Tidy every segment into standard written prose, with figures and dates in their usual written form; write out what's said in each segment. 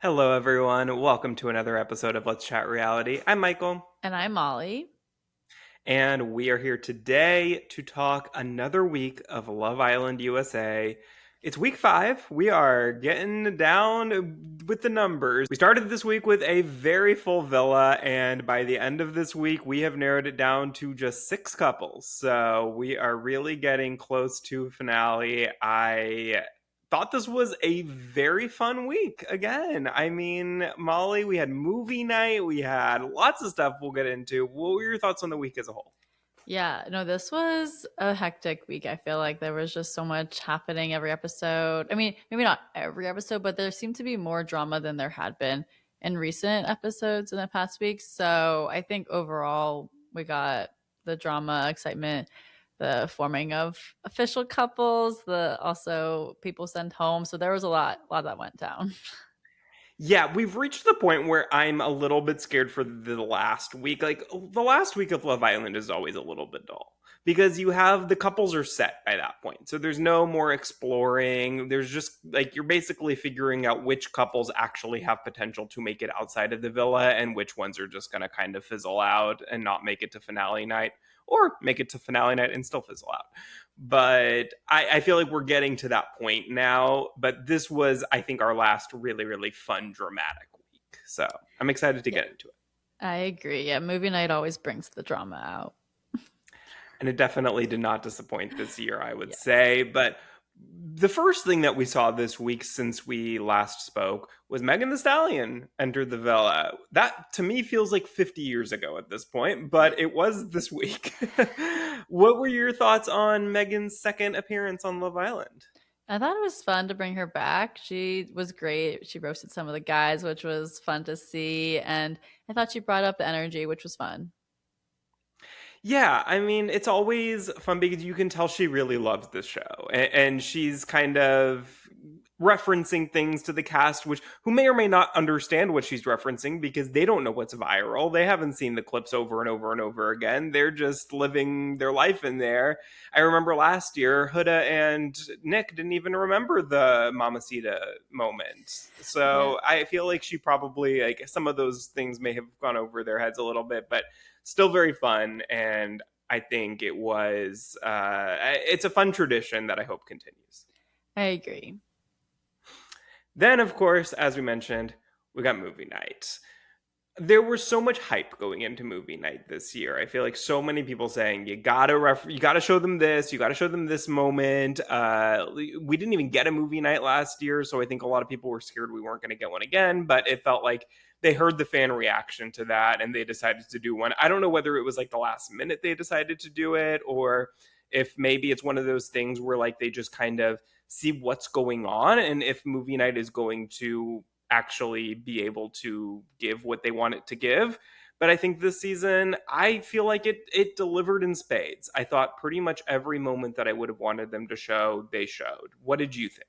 Hello, everyone. Welcome to another episode of Let's Chat Reality. I'm Michael, And I'm Molly. and we are here today to talk another week of Love Island USA. It's week 5. We are getting down with the numbers. We started this week with a very full villa, and by the end of this week, we have narrowed it down to just 6 couples. So we are really getting close to finale. I thought this was a very fun week again. I mean, Molly, we had movie night, we had lots of stuff we'll get into. What were your thoughts on the week as a whole? Yeah, no, this was a hectic week. I feel like there was just so much happening every episode. I mean, maybe not every episode, but there seemed to be more drama than there had been in recent episodes in the past weeks. So I think overall, we got the drama, excitement, the forming of official couples, the also people sent home. So there was a lot that went down. Yeah, we've reached the point where I'm a little bit scared for the last week. Like, the last week of Love Island is always a little bit dull because you have the couples are set by that point. So there's no more exploring. There's just like you're basically figuring out which couples actually have potential to make it outside of the villa and which ones are just going to kind of fizzle out and not make it to finale night or make it to finale night and still fizzle out. But I feel like we're getting to that point now. But this was, I think, our last really, really fun, dramatic week. So I'm excited to Yeah, get into it. I agree. Yeah, movie night always brings the drama out. And it definitely did not disappoint this year, I would Yeah. say. But the first thing that we saw this week since we last spoke was Megan the Stallion entered the villa. That to me feels like 50 years ago at this point, but it was this week. What were your thoughts on Megan's second appearance on Love Island? I thought it was fun to bring her back. She was great. She roasted some of the guys, which was fun to see. And I thought she brought up the energy, which was fun. Yeah, I mean, it's always fun because you can tell she really loves this show, and she's kind of referencing things to the cast, which who may or may not understand what she's referencing because they don't know what's viral. They haven't seen the clips over and over and over again. They're just living their life in there. I remember last year, Huda and Nick didn't even remember the Mamacita moment, Yeah, so I feel like she probably like some of those things may have gone over their heads a little bit, but still very fun. And I think it's a fun tradition that I hope continues. I agree. Then, of course, as we mentioned, we got movie night. There was so much hype going into movie night this year. I feel like so many people saying you gotta show them this, you gotta show them this moment. We didn't even get a movie night last year, so I think a lot of people were scared we weren't going to get one again. But it felt like they heard the fan reaction to that and they decided to do one. I don't know whether it was like the last minute they decided to do it or if maybe it's one of those things where like they just kind of see what's going on and if movie night is going to actually be able to give what they want it to give. But I think this season, I feel like it delivered in spades. I thought pretty much every moment that I would have wanted them to show, they showed. What did you think?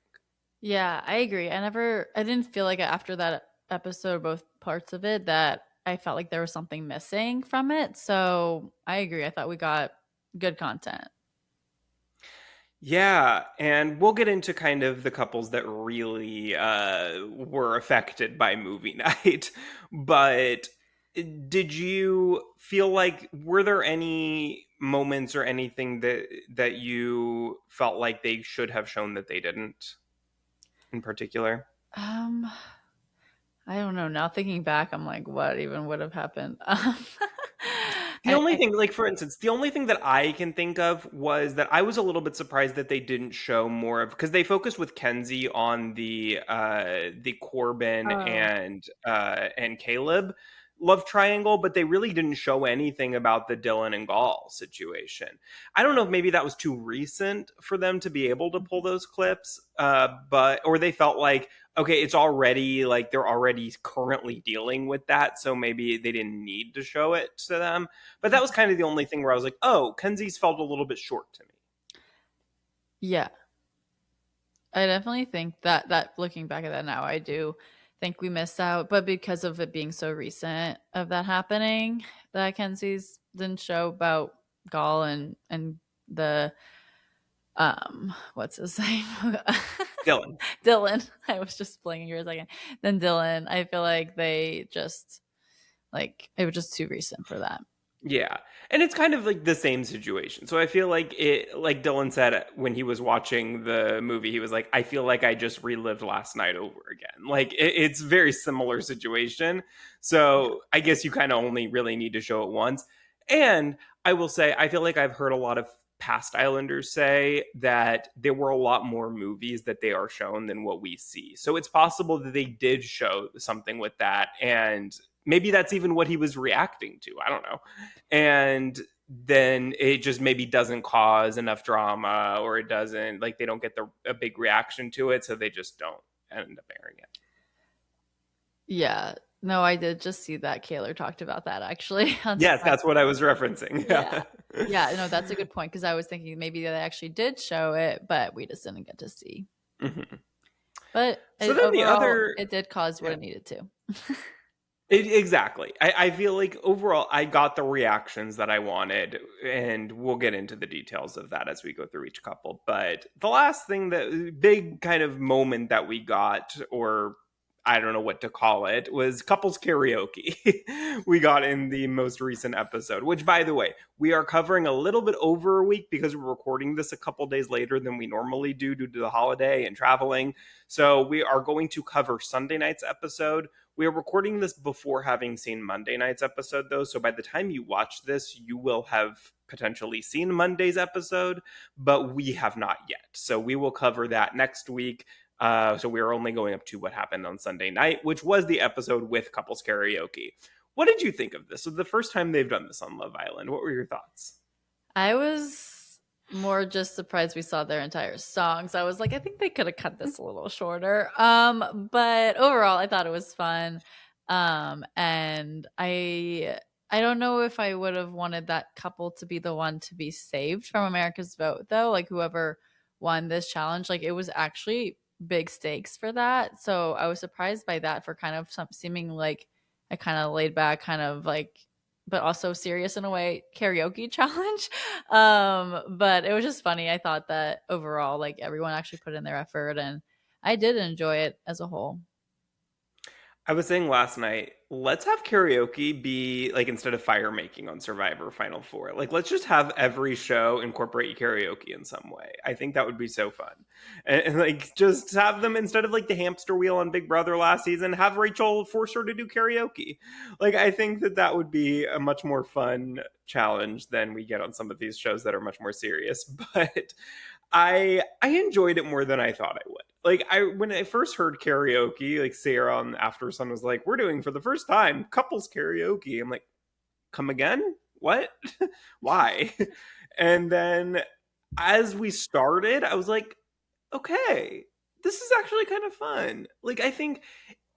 Yeah, I agree. I didn't feel like after that episode, both parts of it, that I felt like there was something missing from it. So I agree. I thought we got good content. Yeah, and we'll get into kind of the couples that really were affected by movie night. But did you feel like were there any moments or anything that you felt like they should have shown that they didn't in particular? Um, I don't know. Now thinking back, I'm like, what even would have happened? The only thing, like for instance, the only thing that I can think of was that I was a little bit surprised that they didn't show more of because they focused with Kenzie on the Corbin Oh, and Caleb love triangle, but they really didn't show anything about the Dylan and Gall situation. I don't know if maybe that was too recent for them to be able to pull those clips, but or they felt like okay, it's already like they're already currently dealing with that, so maybe they didn't need to show it to them. But that was kind of the only thing where I was like, oh, Kenzie's felt a little bit short to me. yeah. I definitely think that looking back at that now, I do think we missed out, but because of it being so recent of that happening, that Kenzie's didn't show about Gall and the what's his name? Dylan. Dylan. I was just blanking for a second. Then Dylan. I feel like they just like it was just too recent for that. Yeah. And it's kind of like the same situation. So I feel like it, like Dylan said when he was watching the movie, he was like, I feel like I just relived last night over again. Like it's very similar situation. Yeah. So I guess you kind of only really need to show it once. And I will say, I feel like I've heard a lot of past Islanders say that there were a lot more movies that they are shown than what we see. So it's possible that they did show something with that. And maybe that's even what he was reacting to. I don't know. And then it just maybe doesn't cause enough drama, or it doesn't, like, they don't get a big reaction to it, so they just don't end up airing it. Yeah. No, I did just see that Kaylor talked about that actually on Yes, TikTok. that's what I was referencing. Yeah. Yeah, no, that's a good point because I was thinking maybe they actually did show it, but we just didn't get to see. Mhm. But So then the overall, other, it did cause what yeah. it needed to. Exactly. I feel like overall I got the reactions that I wanted, and we'll get into the details of that as we go through each couple. But the last thing, that big kind of moment that we got, or I don't know what to call it, was couples karaoke. We got in the most recent episode, which, by the way, we are covering a little bit over a week because we're recording this a couple days later than we normally do due to the holiday and traveling. So we are going to cover Sunday night's episode. We are recording this before having seen Monday night's episode, though. So by the time you watch this, you will have potentially seen Monday's episode, but we have not yet. So we will cover that next week. So we are only going up to what happened on Sunday night, which was the episode with couples karaoke. What did you think of this? So the first time they've done this on Love Island. What were your thoughts? I was more just surprised we saw their entire songs. I was like, I think they could have cut this a little shorter. But overall, I thought it was fun. And I don't know if I would have wanted that couple to be the one to be saved from America's vote though. Like whoever won this challenge, like it was actually big stakes for that. So I was surprised by that for kind of some seeming like a kind of laid back, kind of like but also serious in a way karaoke challenge. But it was just funny. I thought that overall, like everyone actually put in their effort and I did enjoy it as a whole. I was saying last night, let's have karaoke be like, instead of fire making on Survivor Final Four, like let's just have every show incorporate karaoke in some way. I think that would be so fun. And like just have them, instead of like the hamster wheel on Big Brother last season, have Rachel force her to do karaoke. Like I think that that would be a much more fun challenge than we get on some of these shows that are much more serious. But I enjoyed it more than I thought I would. Like I when I first heard karaoke, like Sarah on After Sun was like, "We're doing for the first time couples karaoke." I'm like, "Come again? What? Why?" And then as we started, I was like, "Okay, this is actually kind of fun." Like I think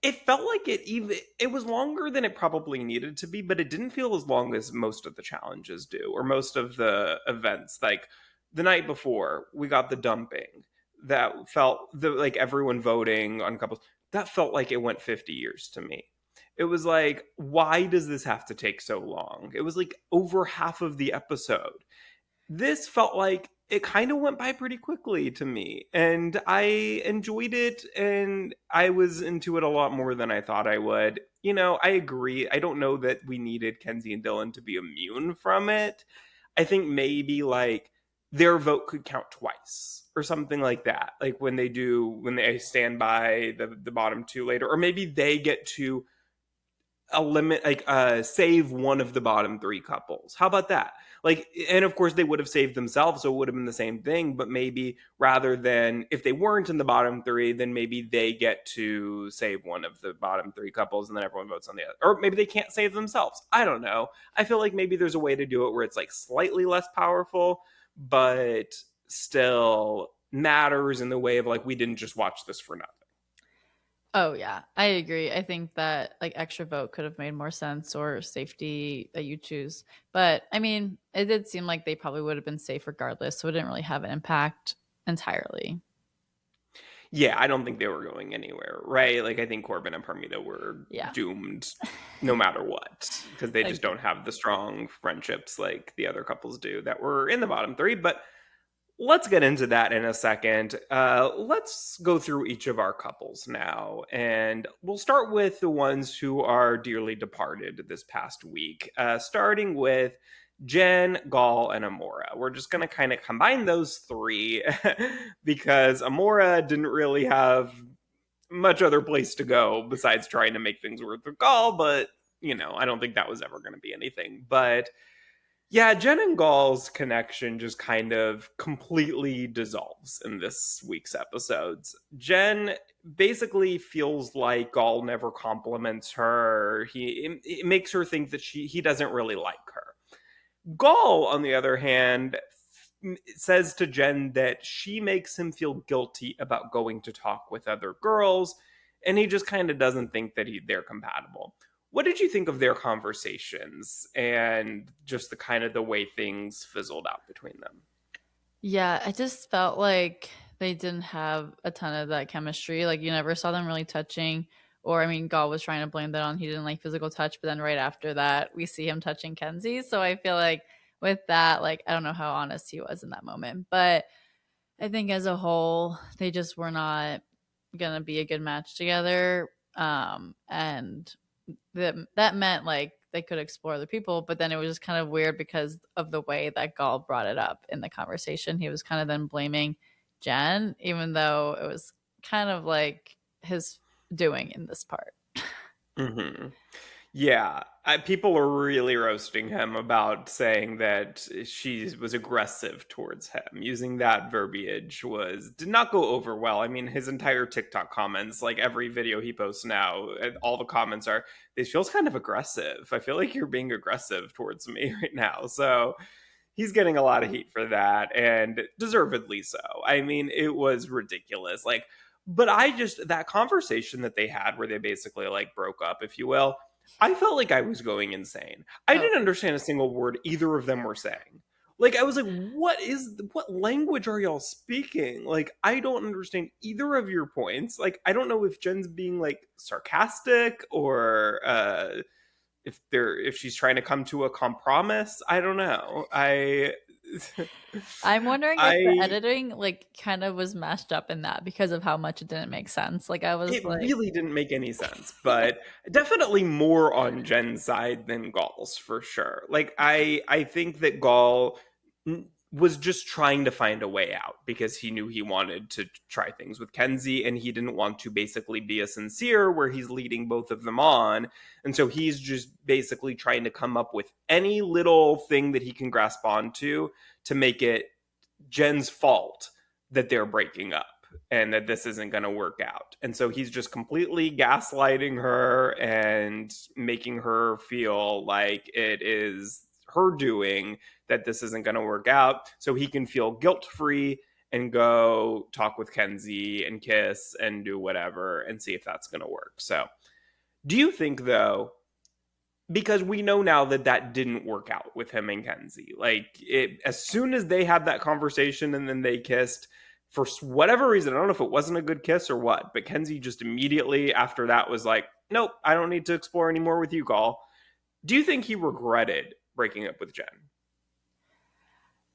it felt like it was longer than it probably needed to be, but it didn't feel as long as most of the challenges do, or most of the events. Like the night before, we got the dumping. That felt like everyone voting on couples. That felt like it went 50 years to me. It was like, why does this have to take so long? It was like over half of the episode. This felt like it kind of went by pretty quickly to me, and I enjoyed it, and I was into it a lot more than I thought I would. I agree. I don't know that we needed Kenzie and Dylan to be immune from it. I think maybe like their vote could count twice or something like that. Like when they stand by the bottom two later, or maybe they get to a limit, like save one of the bottom three couples. How about that? Like, and of course they would have saved themselves, so it would have been the same thing. But maybe rather than, if they weren't in the bottom three, then maybe they get to save one of the bottom three couples, and then everyone votes on the other. Or maybe they can't save themselves. I don't know. I feel like maybe there's a way to do it where it's like slightly less powerful, but still matters in the way of like, we didn't just watch this for nothing. Oh yeah, I agree. I think that like extra vote could have made more sense or safety that you choose. But I mean, it did seem like they probably would have been safe regardless, so it didn't really have an impact entirely. Yeah, I don't think they were going anywhere, right? Like I think Corbin and Parmita were Yeah. doomed no matter what, because they just Agreed. don't have the strong friendships like the other couples do that were in the bottom three. But let's get into that in a second. Let's go through each of our couples now, and we'll start with the ones who are dearly departed this past week, starting with Jen, Gall, and Amora. We're just going to kind of combine those three because Amora didn't really have much other place to go besides trying to make things work with Gall, but I don't think that was ever going to be anything. But yeah, Jen and Gall's connection just kind of completely dissolves in this week's episodes. Jen basically feels like Gall never compliments her. It makes her think that he doesn't really like her. Gall, on the other hand, says to Jen that she makes him feel guilty about going to talk with other girls, and he just kind of doesn't think that they're compatible. What did you think of their conversations and just the kind of the way things fizzled out between them? Yeah, I just felt like they didn't have a ton of that chemistry. Like you never saw them really touching. Or I mean, God was trying to blame that on he didn't like physical touch, but then right after that, we see him touching Kenzie. So I feel like with that, like I don't know how honest he was in that moment, but I think as a whole, they just were not gonna be a good match together. And that meant like they could explore other people, but then it was just kind of weird because of the way that Gall brought it up in the conversation. He was kind of then blaming Jen, even though it was kind of like his doing in this part. Hmm. Yeah, people are really roasting him about saying that she was aggressive towards him. Using that verbiage did not go over well. I mean, his entire TikTok comments, like every video he posts now, all the comments are, "This feels kind of aggressive. I feel like you're being aggressive towards me right now." So he's getting a lot of heat for that, and deservedly so. I mean, it was ridiculous. Like, but that conversation that they had where they basically like broke up, if you will, I felt like I was going insane. I Oh, didn't understand a single word either of them were saying. Like, I was like, what language are y'all speaking? Like, I don't understand either of your points. Like, I don't know if Jen's being like sarcastic or if she's trying to come to a compromise. I don't know. I'm wondering if the I editing like kind of was mashed up in that because of how much it didn't make sense. Like I was It like, really didn't make any sense, but definitely more on Jen's side than Gall's for sure. Like I think that was just trying to find a way out because he knew he wanted to try things with Kenzie and he didn't want to basically be a sincere where he's leading both of them on. And so he's just basically trying to come up with any little thing that he can grasp onto to make it Jen's fault that they're breaking up and that this isn't going to work out. And so he's just completely gaslighting her and making her feel like it is her doing that this isn't going to work out so he can feel guilt free and go talk with Kenzie and kiss and do whatever and see if that's going to work. So, do you think though, because we know now that that didn't work out with him and Kenzie. As soon as they had that conversation and then they kissed, for whatever reason, I don't know if it wasn't a good kiss or what, but Kenzie just immediately after that was like, "Nope, I don't need to explore anymore with you, Gall." Do you think he regretted breaking up with Jen?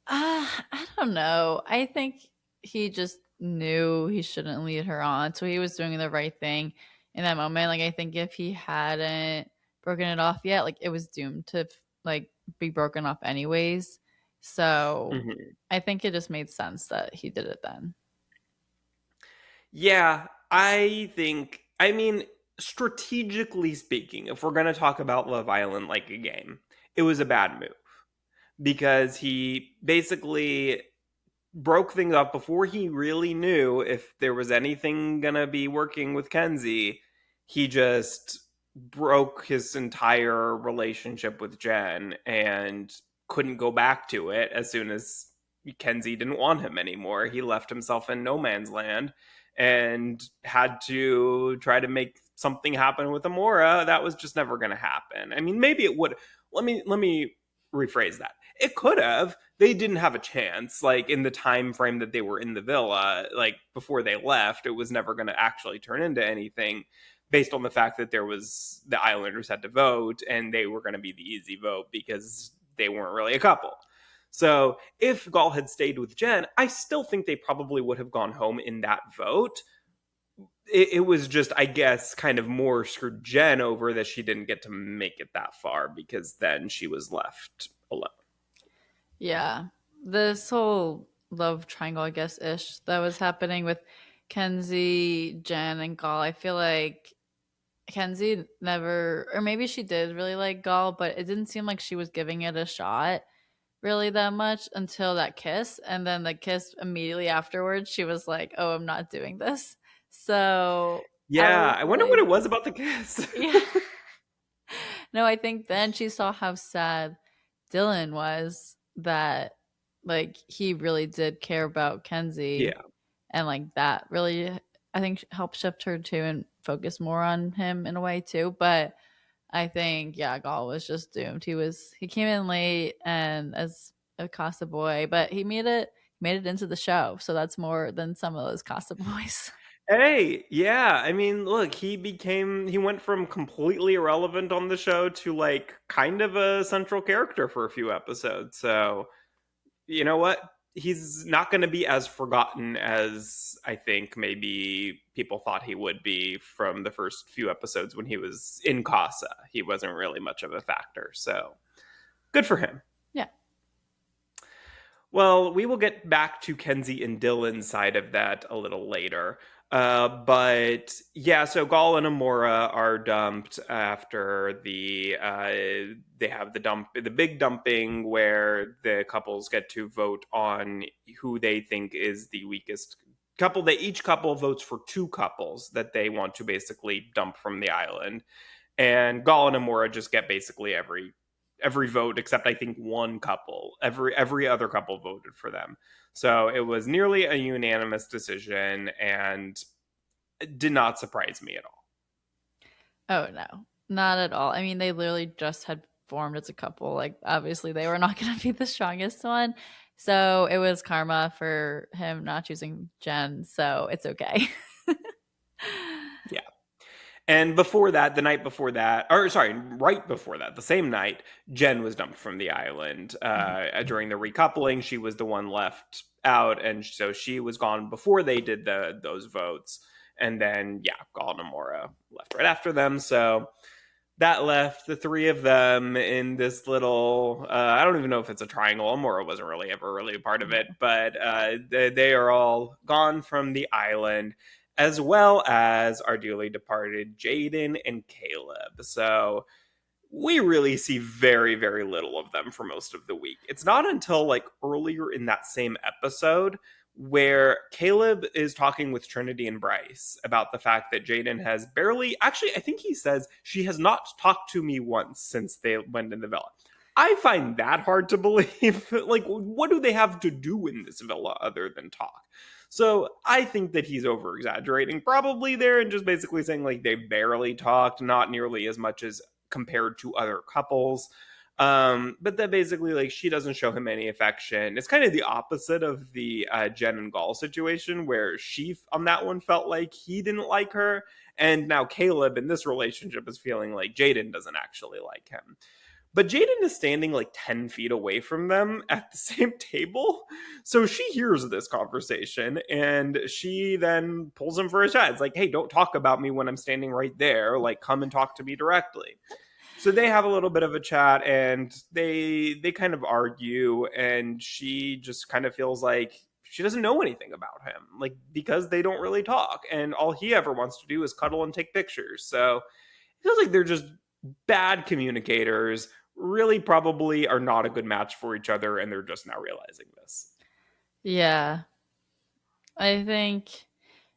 I don't know. I think he just knew he shouldn't lead her on, so he was doing the right thing in that moment. Like I think if he hadn't broken it off yet, like it was doomed to like be broken off anyways. So Mm-hmm. I think it just made sense that he did it then. Yeah, I think. I mean, strategically speaking, if we're going to talk about Love Island like a game, it was a bad move because he basically broke things up before he really knew if there was anything gonna be working with Kenzie. He just broke his entire relationship with Jen and couldn't go back to it as soon as Kenzie didn't want him anymore. He left himself in no man's land and had to try to make something happen with Amora. That was just never going to happen. I mean, maybe it would. Let me rephrase that. It could have. They didn't have a chance. Like in the time frame that they were in the villa, like before they left, it was never going to actually turn into anything based on the fact that the Islanders had to vote and they were going to be the easy vote because they weren't really a couple. So if Gall had stayed with Jen, I still think they probably would have gone home in that vote. It was just, I guess, kind of more screwed Jen over that she didn't get to make it that far because then she was left alone. Yeah. This whole love triangle, I guess, ish that was happening with Kenzie, Jen, and Gall. I feel like Kenzie never, or maybe she did really like Gall, but it didn't seem like she was giving it a shot really that much until that kiss. And then the kiss immediately afterwards, she was like, oh, I'm not doing this. So I Yeah, was I wonder what like, it was about the kiss. yeah. No, I think then she saw how sad Dylan was that like he really did care about Kenzie Yeah. and like that really I think helped shift her too and focus more on him in a way too. But I think yeah, Gall was just doomed. He came in late and as a Casa boy, but he made it into the show. So that's more than some of those Casa boys. Hey, yeah. I mean, look, he went from completely irrelevant on the show to like kind of a central character for a few episodes. So, you know what? He's not going to be as forgotten as I think maybe people thought he would be from the first few episodes when he was in Casa. He wasn't really much of a factor. So, good for him. Yeah. Well, we will get back to Kenzie and Dylan's side of that a little later. But yeah, so Gall and Amora are dumped after they have the big dumping where the couples get to vote on who they think is the weakest couple. Each couple votes for two couples that they want to basically dump from the island, and Gall and Amora just get basically every vote except I think one couple. Every other couple voted for them. So it was nearly a unanimous decision and it did not surprise me at all. Oh no, not at all. I mean, they literally just had formed as a couple. Like, obviously, they were not going to be the strongest one. So it was karma for him not choosing Jen. So it's okay. Yeah. And before that, the night before that, or sorry, right before that, the same night, Jen was dumped from the island. During the recoupling, she was the one left out, and so she was gone before they did those votes. And then, yeah, Gall and Amora left right after them. So that left the three of them in this little. I don't even know if it's a triangle. Amora wasn't really ever really a part of it, but they are all gone from the island as well as our dearly departed Jaden and Caleb. So we really see very, very little of them for most of the week. It's not until like earlier in that same episode where Caleb is talking with Trinity and Bryce about the fact that Jaden has barely, actually, I think he says she has not talked to me once since they went in the villa. I find that hard to believe. Like, what do they have to do in this villa other than talk? So I think that he's over exaggerating probably there and just basically saying like they barely talked, not nearly as much as compared to other couples. But that basically like she doesn't show him any affection. It's kind of the opposite of the Jen and Gall situation where she on that one felt like he didn't like her. And now Caleb in this relationship is feeling like Jaden doesn't actually like him. But Jaden is standing like 10 feet away from them at the same table. So she hears this conversation and she then pulls him for a chat. It's like, hey, don't talk about me when I'm standing right there. Like, come and talk to me directly. So they have a little bit of a chat and they kind of argue. And she just kind of feels like she doesn't know anything about him, like, because they don't really talk. And all he ever wants to do is cuddle and take pictures. So it feels like they're just bad communicators, really probably are not a good match for each other and they're just now realizing this. Yeah. I think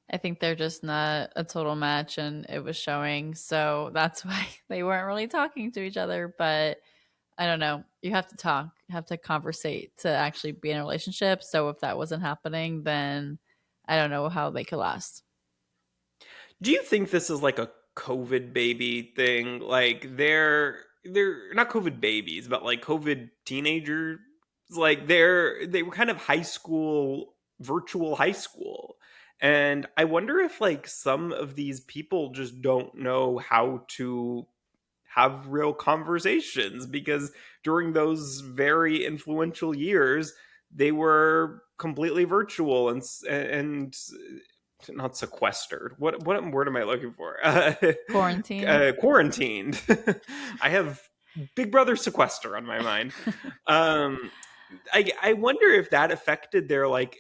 I think they're just not a total match and it was showing. So that's why they weren't really talking to each other. But I don't know. You have to talk, you have to conversate to actually be in a relationship. So if that wasn't happening, then I don't know how they could last. Do you think this is like a COVID baby thing? Like they're not COVID babies, but like COVID teenagers. Like they were kind of high school, virtual high school. And I wonder if like some of these people just don't know have real conversations, because during those very influential years, they were completely virtual and not sequestered. What word am I looking for? Quarantine. Quarantined. I have Big Brother sequester on my mind. Um, I wonder if that affected their like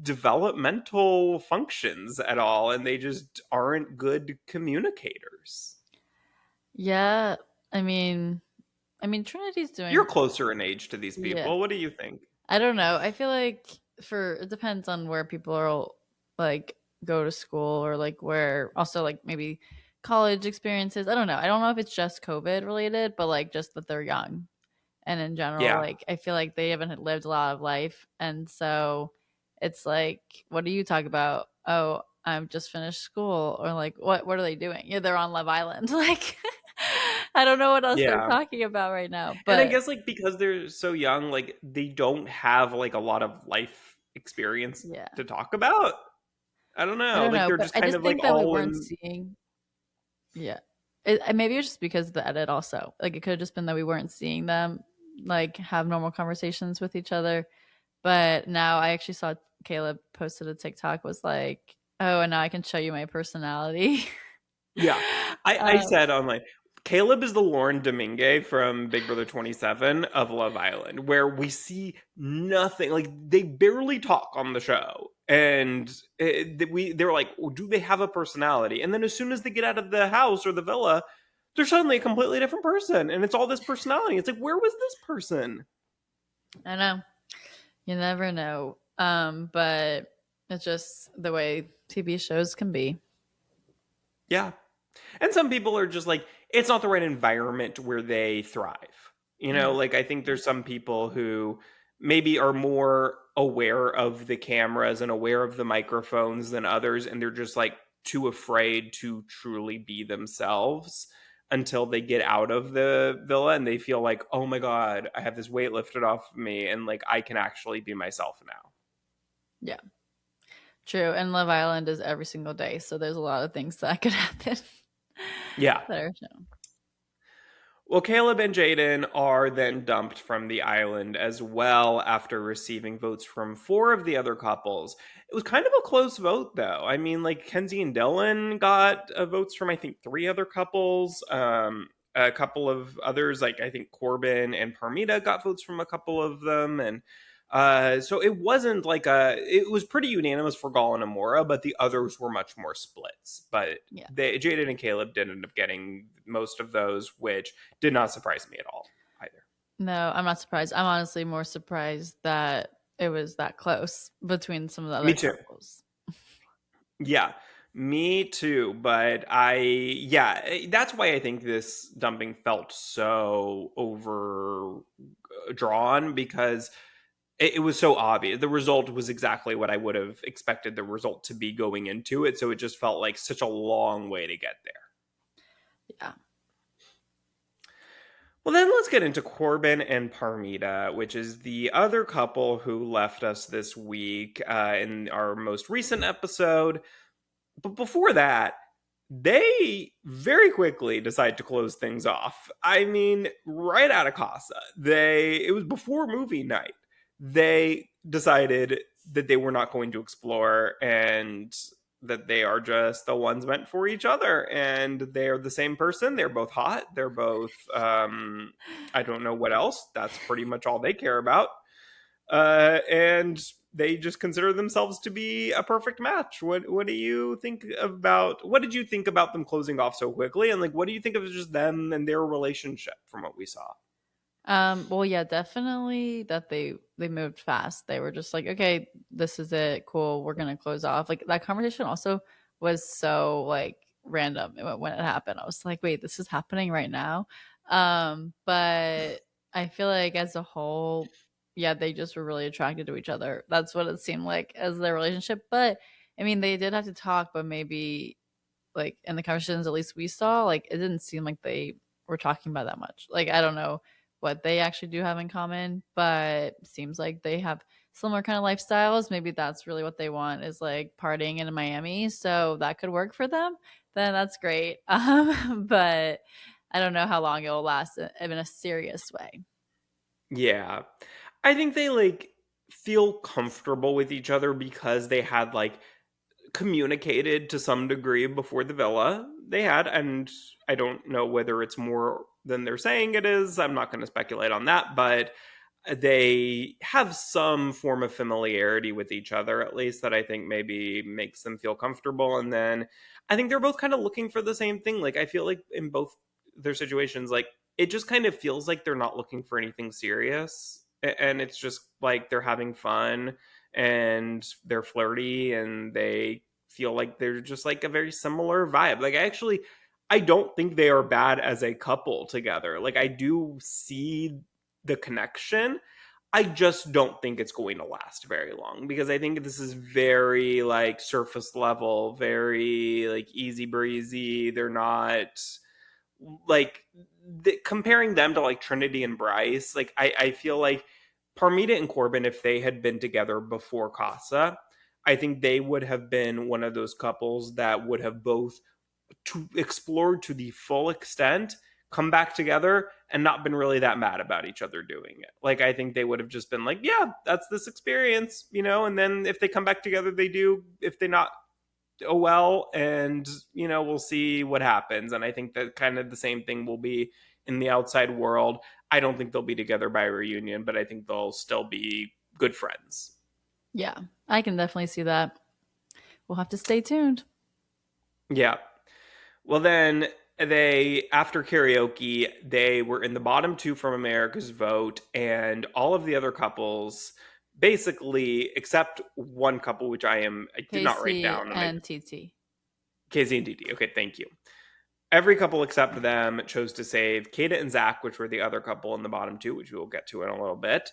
developmental functions at all, and they just aren't good communicators. Yeah, I mean, Trinity's You're doing. closer in age to these Yeah, people. What do you think? I don't know. I feel like for it depends on where people are like go to school or like where also like maybe college experiences. I don't know. I don't know if it's just COVID related, but like just that they're young. And in general, Yeah, like I feel like they haven't lived a lot of life. And so it's like, what do you talk about? Oh, I'm just finished school, or like what are they doing? Yeah, they're on Love Island. Like I don't know what else they're yeah. talking about right now. And I But guess like because they're so young, like they don't have like a lot of life experience yeah. to talk about. I don't I know. don't Like know, they're but just I kind just of like think that we all weren't in. seeing. Yeah, maybe it's just because of the edit. Also, like it could have just been that we weren't seeing them like have normal conversations with each other. But now I actually saw Caleb posted a TikTok was like, "Oh, and now I can show you my personality." Yeah. I um, said online, Caleb is the Lauren Domingue from Big Brother 27 of Love Island, where we see nothing. Like they barely talk on the show. And they're like, well, do they have a personality? And then as soon as they get out of the house or the villa, they're suddenly a completely different person. And it's all this personality. It's like, where was this person? I know you never know, but it's just the way TV shows can be. Yeah. And some people are just like, it's not the right environment where they thrive. Yeah. Like I think there's some people who maybe are more aware of the cameras and aware of the microphones than others, and they're just like too afraid to truly be themselves until they get out of the villa and they feel like, oh my God, I have this weight lifted off of me and like I can actually be myself now. Yeah, true. And Love Island is every single day, so there's a lot of things that could happen Yeah. that are shown. Well, Caleb and Jaden are then dumped from the island as well after receiving votes from four of the other couples. It was kind of a close vote, though. I mean, like Kenzie and Dylan got votes from, I think, three other couples. A couple of others, like I think Corbin and Parmita, got votes from a couple of them. And so it wasn't like it was pretty unanimous for Gall and Amora, but the others were much more splits. But Yeah. Jaden and Caleb did end up getting most of those, which did not surprise me at all either. No, I'm not surprised. I'm honestly more surprised that it was that close between some of the Me other too. couples. Yeah, me too. But that's why I think this dumping felt so overdrawn, because it was so obvious. The result was exactly what I would have expected the result to be going into it. So it just felt like such a long way to get there. Yeah. Well, then let's get into Corbin and Parmita, which is the other couple who left us this week in our most recent episode. But before that, they very quickly decide to close things off. I mean, right out of Casa, it was before movie night. They decided that they were not going to explore and that they are just the ones meant for each other, and they're the same person. They're both hot. They're both I don't know what else. That's pretty much all they care about. And they just consider themselves to be a perfect match. What do you think about what did you think about them closing off so quickly, and like what do you think of just them and their relationship from what we saw? Well, yeah, definitely that they moved fast. They were just like, okay, this is it. Cool. We're going to close off. Like that conversation also was so like random when it happened. I was like, wait, this is happening right now. But I feel like as a whole, yeah, they just were really attracted to each other. That's what it seemed like as their relationship. But I mean, they did have to talk, but maybe like in the conversations at least we saw, like it didn't seem like they were talking about that much. Like I don't know what they actually do have in common, but seems like they have similar kind of lifestyles. Maybe that's really what they want is like partying in Miami. So that could work for them. Then that's great. But I don't know how long it will last in a serious way. Yeah. I think they like feel comfortable with each other because they had like communicated to some degree before the villa they had, and I don't know whether it's more than they're saying it is. I'm not going to speculate on that, but they have some form of familiarity with each other, at least, that I think maybe makes them feel comfortable. And then I think they're both kind of looking for the same thing. Like, I feel like in both their situations, like, it just kind of feels like they're not looking for anything serious. And it's just like they're having fun and they're flirty and they feel like they're just like a very similar vibe. Like, I don't think they are bad as a couple together. Like, I do see the connection. I just don't think it's going to last very long because I think this is very like surface level, very like easy breezy. They're not like comparing them to like Trinity and Bryce. Like, I feel like Parmita and Corbin, if they had been together before Casa, I think they would have been one of those couples that would have both explored to the full extent, come back together, and not been really that mad about each other doing it. Like, I think they would have just been like, yeah, that's this experience, you know, and then if they come back together, they do. If they not, oh well, and, you know, we'll see what happens. And I think that kind of the same thing will be in the outside world. I don't think they'll be together by reunion, but I think they'll still be good friends. Yeah, I can definitely see that. We'll have to stay tuned. Yeah. Well, then they, after karaoke, they were in the bottom two from America's Vote, and all of the other couples, basically, except one couple, which I did not write Casey down. and TT. KZ and DD. Okay, thank you. Every couple except them chose to save Kata and Zach, which were the other couple in the bottom two, which we will get to in a little bit,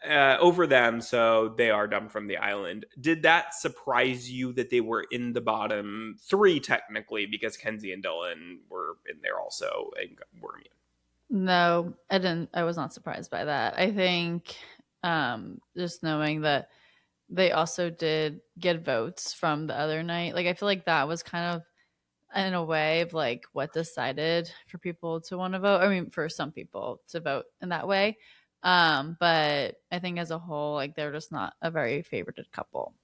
over them, so they are done from the island. Did that surprise you that they were in the bottom three technically because Kenzie and Dylan were in there also and were immune? No, I didn't. I was not surprised by that. I think just knowing that they also did get votes from the other night, like I feel like that was kind of in a way of like what decided for people to want to vote. I mean, for some people to vote in that way. But I think as a whole, like they're just not a very favorited couple.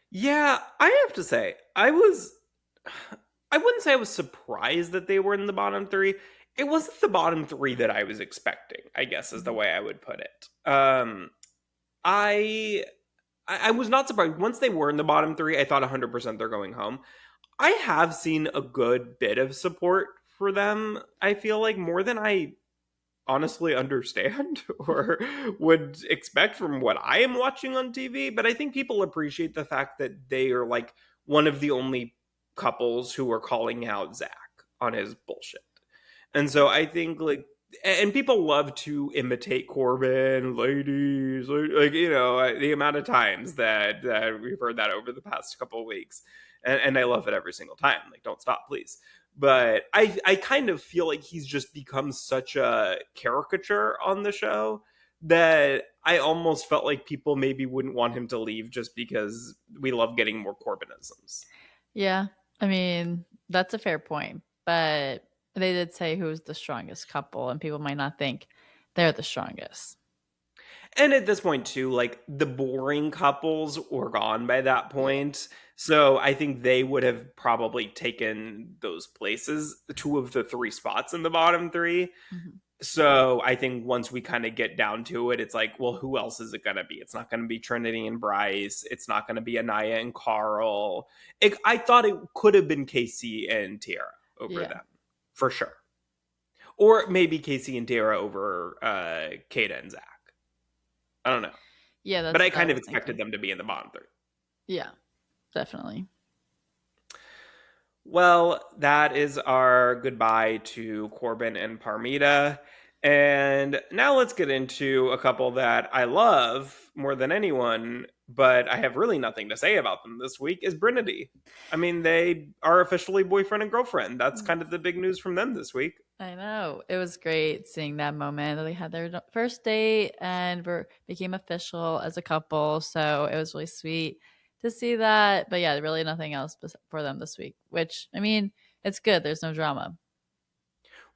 Yeah, I have to say, I wouldn't say I was surprised that they were in the bottom three. It wasn't the bottom three that I was expecting, I guess is the Mhm. way I would put it. I I was not surprised. Once they were in the bottom three, I thought 100% they're going home. I have seen a good bit of support for them. I feel like more than I honestly understand or would expect from what I am watching on TV. But I think people appreciate the fact that they are like one of the only couples who are calling out Zach on his bullshit. And so I think like, and people love to imitate Corbin, ladies, like, you know, the amount of times that we've heard that over the past couple of weeks, and I love it every single time. Like, don't stop, please. But I kind of feel like he's just become such a caricature on the show that I almost felt like people maybe wouldn't want him to leave just because we love getting more Corbinisms. Yeah, I mean that's a fair point, but they did say who's the strongest couple, and people might not think they're the strongest. And at this point too, like the boring couples were gone by that Yeah. point. So I think they would have probably taken those places, two of the three spots in the bottom three. Mhm. So I think once we kind of get down to it, it's like, well, who else is it going to be? It's not going to be Trinity and Bryce. It's not going to be Anaya and Carl. I thought it could have been Casey and Tiara over Yeah. them, for sure. Or maybe Casey and Tiara over Kata and Zach. I don't know. Yeah, But that's I what I kind of was expected thinking. them to be in the bottom three. Yeah, definitely. Well, that is our goodbye to Corbin and Parmita. And now let's get into a couple that I love more than anyone, but I have really nothing to say about them this week is Brinity. I mean, they are officially boyfriend and girlfriend. That's kind of the big news from them this week. I know. It was great seeing that moment that they had their first date and became official as a couple. So it was really sweet to see that. But yeah, really nothing else for them this week, which I mean, it's good. There's no drama.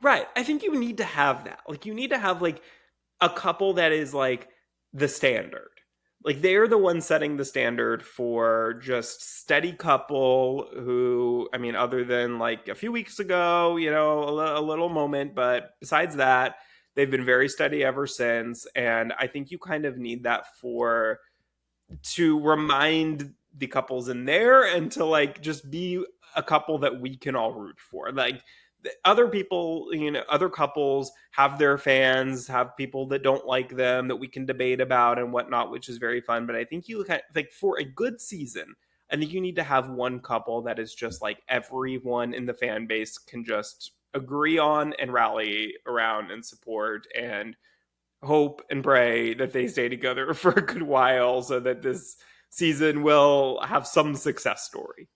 Right. I think you need to have that. Like, you need to have like a couple that is like the standard. Like, they're the ones setting the standard for just steady couple who, I mean, other than like a few weeks ago, a little moment, but besides that, they've been very steady ever since. And I think you kind of need that to remind the couples in there and to like just be a couple that we can all root for. Like, other people, other couples have their fans, have people that don't like them that we can debate about and whatnot, which is very fun. But I think you like, for a good season, I think you need to have one couple that is just like everyone in the fan base can just agree on and rally around and support and hope and pray that they stay together for a good while so that this season will have some success story.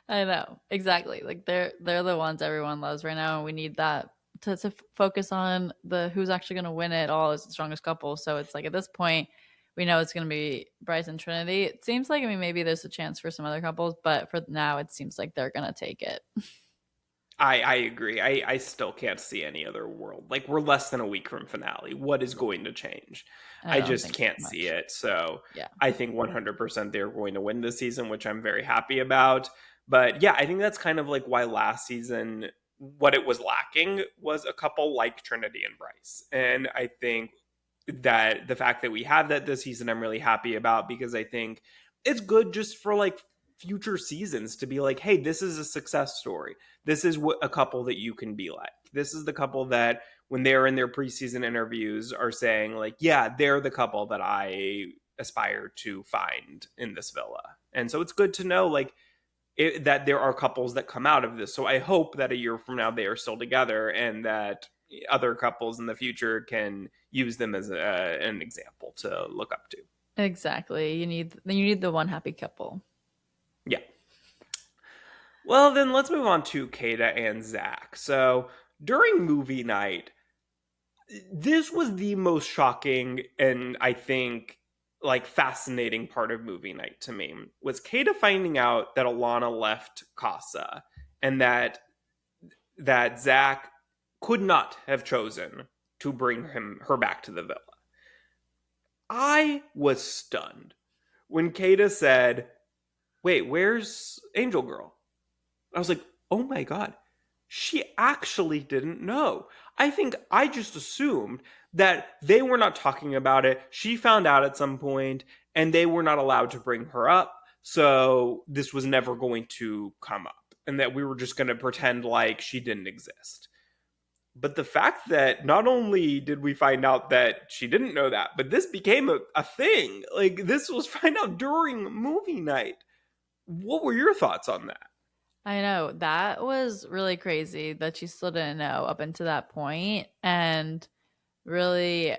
I know exactly. Like they're the ones everyone loves right now, and we need that to focus on the who's actually going to win it all as the strongest couple. So it's like at this point, we know it's going to be Bryce and Trinity. It seems like, I mean, maybe there's a chance for some other couples, but for now, it seems like they're going to take it. I agree. I still can't see any other world. Like, we're less than a week from finale. What is going to change? I just can't see it. So yeah, I think 100% they're going to win this season, which I'm very happy about. But yeah, I think that's kind of like why last season, what it was lacking was a couple like Trinity and Bryce. And I think that the fact that we have that this season, I'm really happy about, because I think it's good just for like future seasons to be like, hey, this is a success story. This is a couple that you can be like. This is the couple that when they're in their preseason interviews are saying like, yeah, they're the couple that I aspire to find in this villa. And so it's good to know like that there are couples that come out of this. So I hope that a year from now they are still together and that other couples in the future can use them as an example to look up to. exactly. You need the one happy couple. Yeah. Well, then let's move on to Kata and Zach. So during movie night, this was the most shocking and I think like fascinating part of movie night to me was Kata finding out that Alana left Casa and that Zach could not have chosen to bring her back to the villa. I was stunned when Kata said, "Wait, where's Angel Girl?" I was like, "Oh my god, she actually didn't know." I think I just assumed that they were not talking about it. She found out at some point and they were not allowed to bring her up. So this was never going to come up and that we were just going to pretend like she didn't exist. But the fact that not only did we find out that she didn't know that, but this became a thing. Like, this was found out during movie night. What were your thoughts on that? I know that was really crazy that she still didn't know up until that point, and really,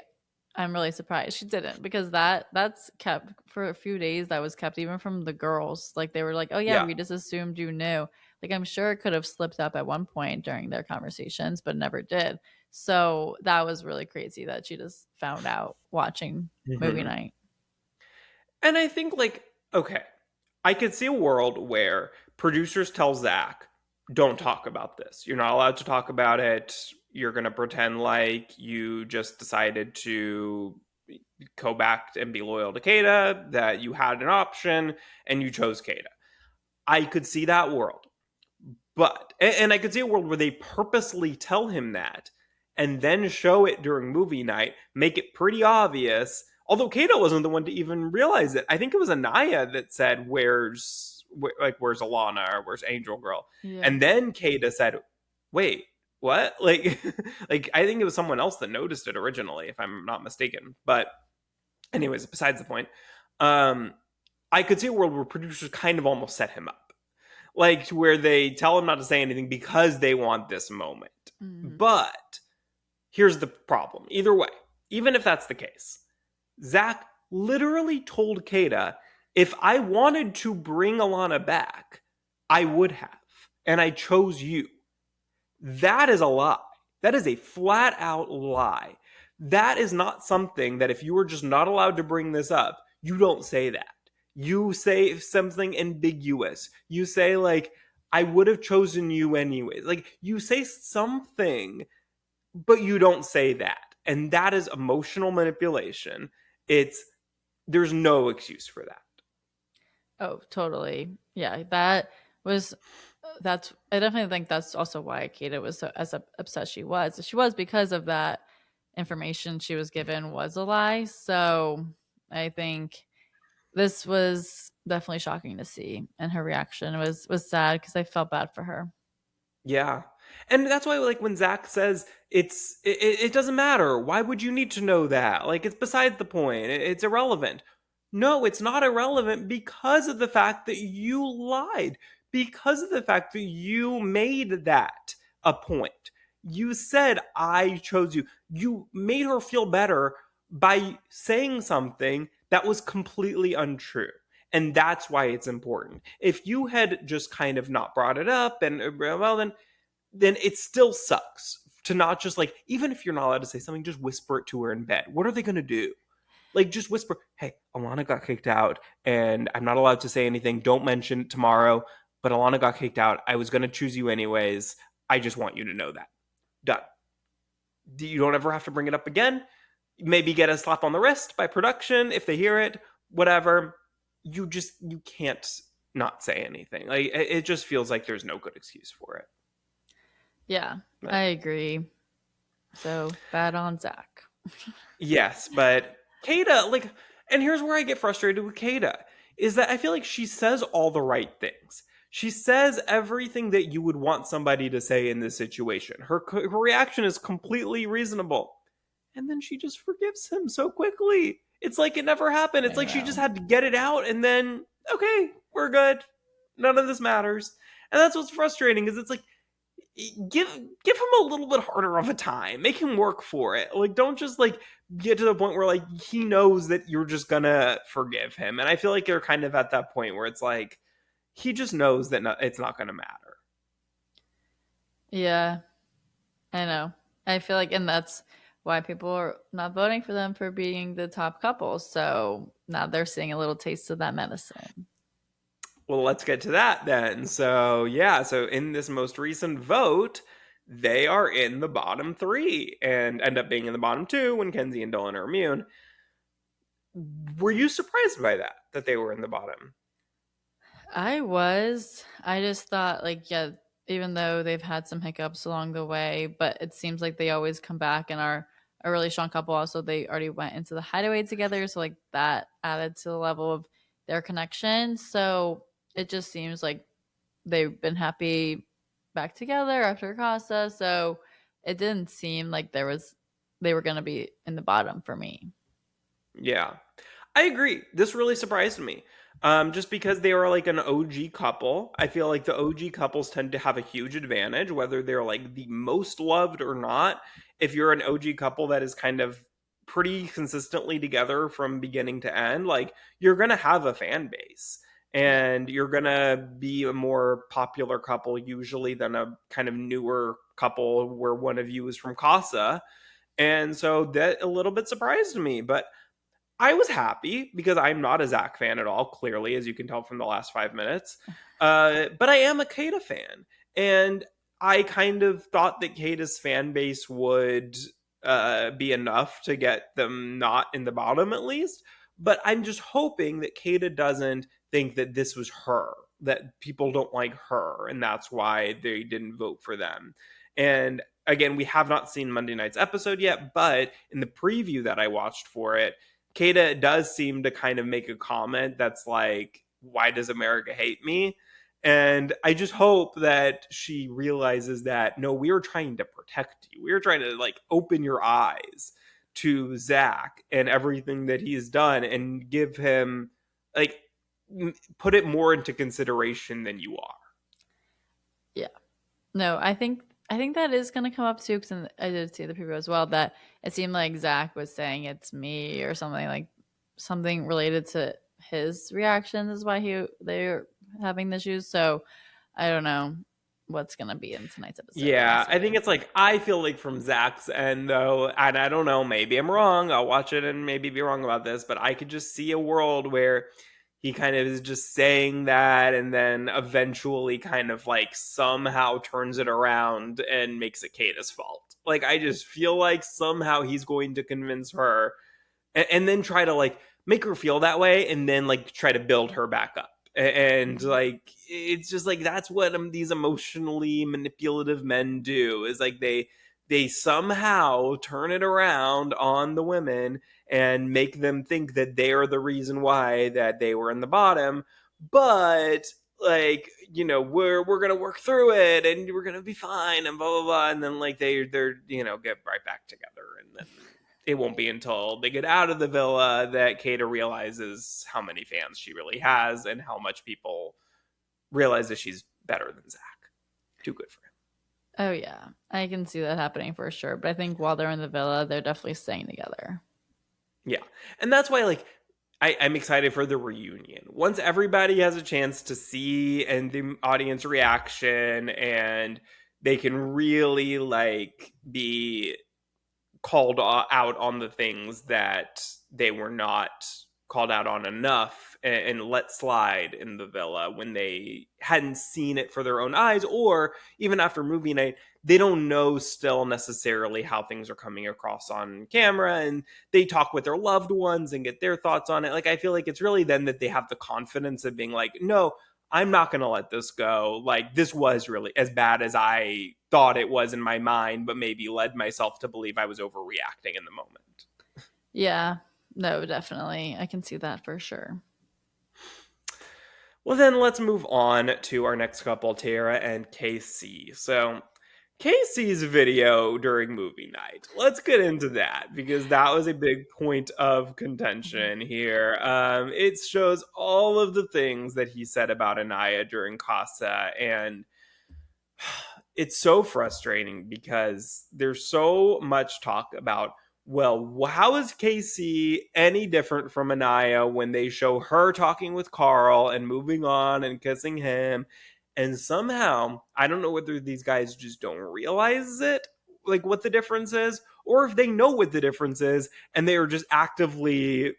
I'm really surprised she didn't because that's kept for a few days. That was kept even from the girls. Like they were like, "Oh yeah, Yeah. we just assumed you knew." Like I'm sure it could have slipped up at one point during their conversations, but never did. So that was really crazy that she just found out watching movie Mm-hmm. night. And I think, like, okay, I could see a world where producers tell Zach, don't talk about this. You're not allowed to talk about it. You're going to pretend like you just decided to go back and be loyal to Kata, that you had an option and you chose Kata. I could see that world. But, and I could see a world where they purposely tell him that and then show it during movie night, make it pretty obvious. Although Kato wasn't the one to even realize it. I think it was Anaya that said, where's Alana or where's Angel Girl? Yeah. And then Kata said, wait, what? Like, like I think it was someone else that noticed it originally, if I'm not mistaken. But anyways, besides the point, I could see a world where producers kind of almost set him up like where they tell him not to say anything because they want this moment. Mm-hmm. But here's the problem. Either way, even if that's the case, Zach literally told Kata, if I wanted to bring Alana back, I would have. And I chose you. That is a lie. That is a flat out lie. That is not something that if you were just not allowed to bring this up, you don't say that. You say something ambiguous. You say like, I would have chosen you anyways. Like, you say something, but you don't say that. And that is emotional manipulation. It's There's no excuse for that. Oh, totally. Yeah, that was that's I definitely think that's also why Kata was so as upset she was. She was because of that information she was given was a lie. So I think this was definitely shocking to see, and her reaction was sad because I felt bad for her. Yeah. And that's why, like, when Zach says it doesn't matter. Why would you need to know that? Like, it's besides the point. It's irrelevant. No, it's not irrelevant because of the fact that you lied. Because of the fact that you made that a point. You said I chose you. You made her feel better by saying something that was completely untrue. And that's why it's important. If you had just kind of not brought it up, and well, then it still sucks to not just, like, even if you're not allowed to say something, just whisper it to her in bed. What are they going to do? Like, just whisper, hey, Alana got kicked out and I'm not allowed to say anything. Don't mention it tomorrow, but Alana got kicked out. I was going to choose you anyways. I just want you to know that. Done. You don't ever have to bring it up again. Maybe get a slap on the wrist by production if they hear it, whatever. You can't not say anything. Like, it just feels like there's no good excuse for it. Yeah, But I agree. So bad on Zach. yes, but Kata, like, and here's where I get frustrated with Kata, is that I feel like she says all the right things. She says everything that you would want somebody to say in this situation. Her reaction is completely reasonable. And then she just forgives him so quickly. It's like it never happened. It's I like she just know. had to get it out and then, okay, we're good. None of this matters. And that's what's frustrating, is it's like, give him a little bit harder of a time. Make him work for it. Like, don't just, like, get to the point where, like, he knows that you're just gonna forgive him. And I feel like you're kind of at that point where it's like he just knows that it's not gonna matter. Yeah, I know. I feel like, and that's why people are not voting for them for being the top couple. So now they're seeing a little taste of that medicine. Well, let's get to that then. So, yeah, so in this most recent vote, they are in the bottom three and end up being in the bottom two when Kenzie and Dolan are immune. Were you surprised by that they were in the bottom? I was. I just thought, like, yeah, even though they've had some hiccups along the way, but it seems like they always come back and are a really strong couple. Also, they already went into the hideaway together. So, like, that added to the level of their connection. So it just seems like they've been happy back together after Casa. So it didn't seem like they were going to be in the bottom for me. Yeah, I agree. This really surprised me. Just because they are like an OG couple, I feel like the OG couples tend to have a huge advantage, whether they're like the most loved or not. If you're an OG couple that is kind of pretty consistently together from beginning to end, like, you're gonna have a fan base. Yeah. And you're gonna be a more popular couple usually than a kind of newer couple where one of you is from Casa. And so that a little bit surprised me, but I was happy because I'm not a Zach fan at all, clearly, as you can tell from the last 5 minutes. But I am a Kata fan. And I kind of thought that Kata's fan base would be enough to get them not in the bottom, at least. But I'm just hoping that Kata doesn't think that this was her, that people don't like her, and that's why they didn't vote for them. And again, we have not seen Monday night's episode yet, but in the preview that I watched for it, Kata does seem to kind of make a comment that's like, why does America hate me? And I just hope that she realizes that, no, we are trying to protect you. We are trying to, like, open your eyes to Zach and everything that he's done and give him, like, put it more into consideration than you are. Yeah. No, I think that is going to come up too, because I did see the preview as well that it seemed like Zach was saying it's me or something, like something related to his reactions is why they're having the issues. So I don't know what's going to be in tonight's episode. We'll Yeah, I think see. it's like, I feel like from Zach's end though, and I don't know, maybe I'm wrong. I'll watch it and maybe be wrong about this, but I could just see a world where he kind of is just saying that and then eventually kind of like somehow turns it around and makes it Kata's fault. Like, I just feel like somehow he's going to convince her and then try to like make her feel that way and then like try to build her back up. And like, it's just like, that's what these emotionally manipulative men do, is like they somehow turn it around on the women and make them think that they are the reason why that they were in the bottom. But like, we're gonna work through it and we're gonna be fine and blah blah blah. And then like they're get right back together. And then it won't be until they get out of the villa that Kata realizes how many fans she really has and how much people realize that she's better than Zach. Too good for him. Oh yeah, I can see that happening for sure. But I think while they're in the villa, they're definitely staying together. Yeah. And that's why, like, I'm excited for the reunion. Once everybody has a chance to see and the audience reaction and they can really, like, be called out on the things that they were not called out on enough and let slide in the villa when they hadn't seen it for their own eyes, or even after movie night, they don't know still necessarily how things are coming across on camera, and they talk with their loved ones and get their thoughts on it. Like, I feel like it's really then that they have the confidence of being like, no, I'm not going to let this go. Like, this was really as bad as I thought it was in my mind, but maybe led myself to believe I was overreacting in the moment. Yeah, no, definitely. I can see that for sure. Well, then let's move on to our next couple, Tara and Casey. So, Casey's video during movie night. Let's get into that because that was a big point of contention here. It shows all of the things that he said about Anaya during Casa, and it's so frustrating because there's so much talk about, well, how is Casey any different from Anaya when they show her talking with Carl and moving on and kissing him? And somehow, I don't know whether these guys just don't realize it, like what the difference is, or if they know what the difference is and they are just actively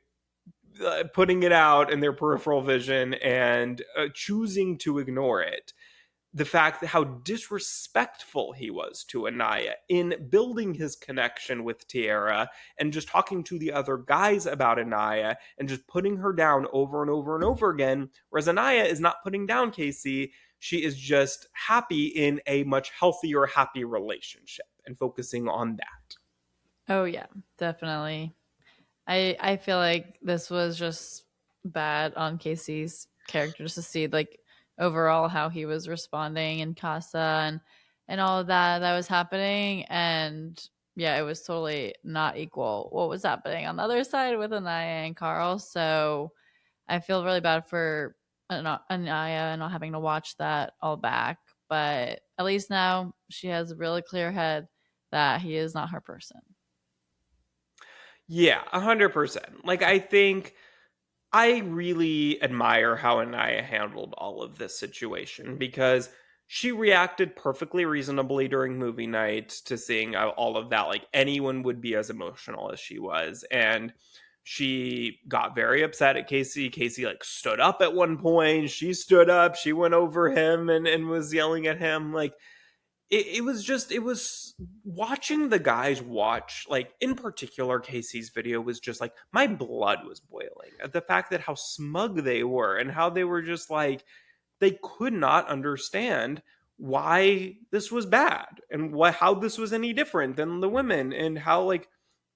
putting it out in their peripheral vision and choosing to ignore it. The fact that how disrespectful he was to Anaya in building his connection with Tiara and just talking to the other guys about Anaya and just putting her down over and over and over again. Whereas Anaya is not putting down Casey. She is just happy in a much healthier, happy relationship and focusing on that. Oh yeah, definitely. I feel like this was just bad on Casey's character, just to see like overall how he was responding in Casa and all of that was happening. And yeah, it was totally not equal what was happening on the other side with Anaya and Carl. So I feel really bad for Anaya and not having to watch that all back. But at least now she has a really clear head that he is not her person. Yeah, 100%. Like, I think I really admire how Anaya handled all of this situation because she reacted perfectly reasonably during movie night to seeing all of that. Like, anyone would be as emotional as she was. And she got very upset at Casey. Casey, like, stood up at one point. She stood up. She went over him and was yelling at him. Like, it was watching the guys watch, like, in particular Casey's video was just like my blood was boiling at the fact that how smug they were and how they were just like they could not understand why this was bad and how this was any different than the women, and how like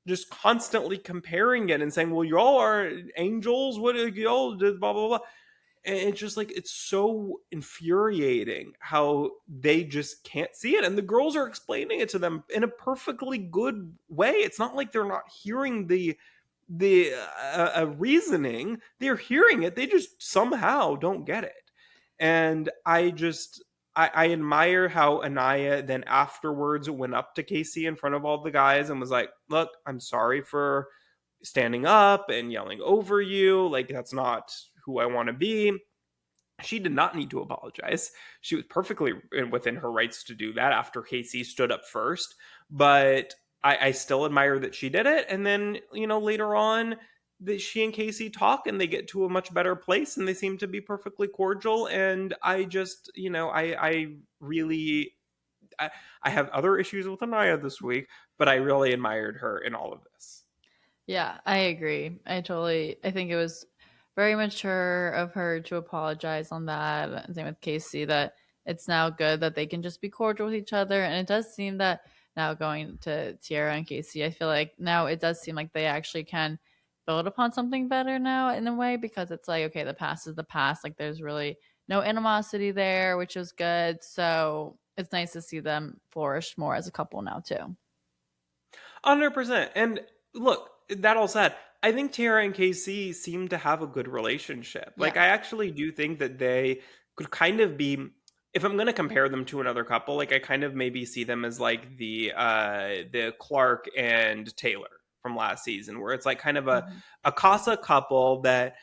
just constantly comparing it and saying, well, y'all are angels, what y'all did, blah blah blah. And it's just like it's so infuriating how they just can't see it, and the girls are explaining it to them in a perfectly good way. It's not like they're not hearing the reasoning. They're hearing it, they just somehow don't get it. And I admire how Anaya then afterwards went up to Casey in front of all the guys and was like, look, I'm sorry for standing up and yelling over you, like that's not who I want to be. She did not need to apologize. She was perfectly within her rights to do that after Casey stood up first. But I still admire that she did it. And then, later on, that she and Casey talk and they get to a much better place and they seem to be perfectly cordial. And I just, I really, I, I have other issues with Anaya this week, but I really admired her in all of this. Yeah, I agree. I think it was very mature of her to apologize on that. Same with Casey, that it's now good that they can just be cordial with each other. And it does seem that now going to Tiara and Casey, I feel like now it does seem like they actually can build upon something better now in a way, because it's like, okay, the past is the past. Like there's really no animosity there, which is good. So it's nice to see them flourish more as a couple now too. 100%. And look, that all said, I think Tara and Casey seem to have a good relationship. Yeah. Like, I actually do think that they could kind of be, if I'm going to compare them to another couple, like I kind of maybe see them as like the Clark and Taylor from last season, where it's like kind of Mhm. a Casa couple that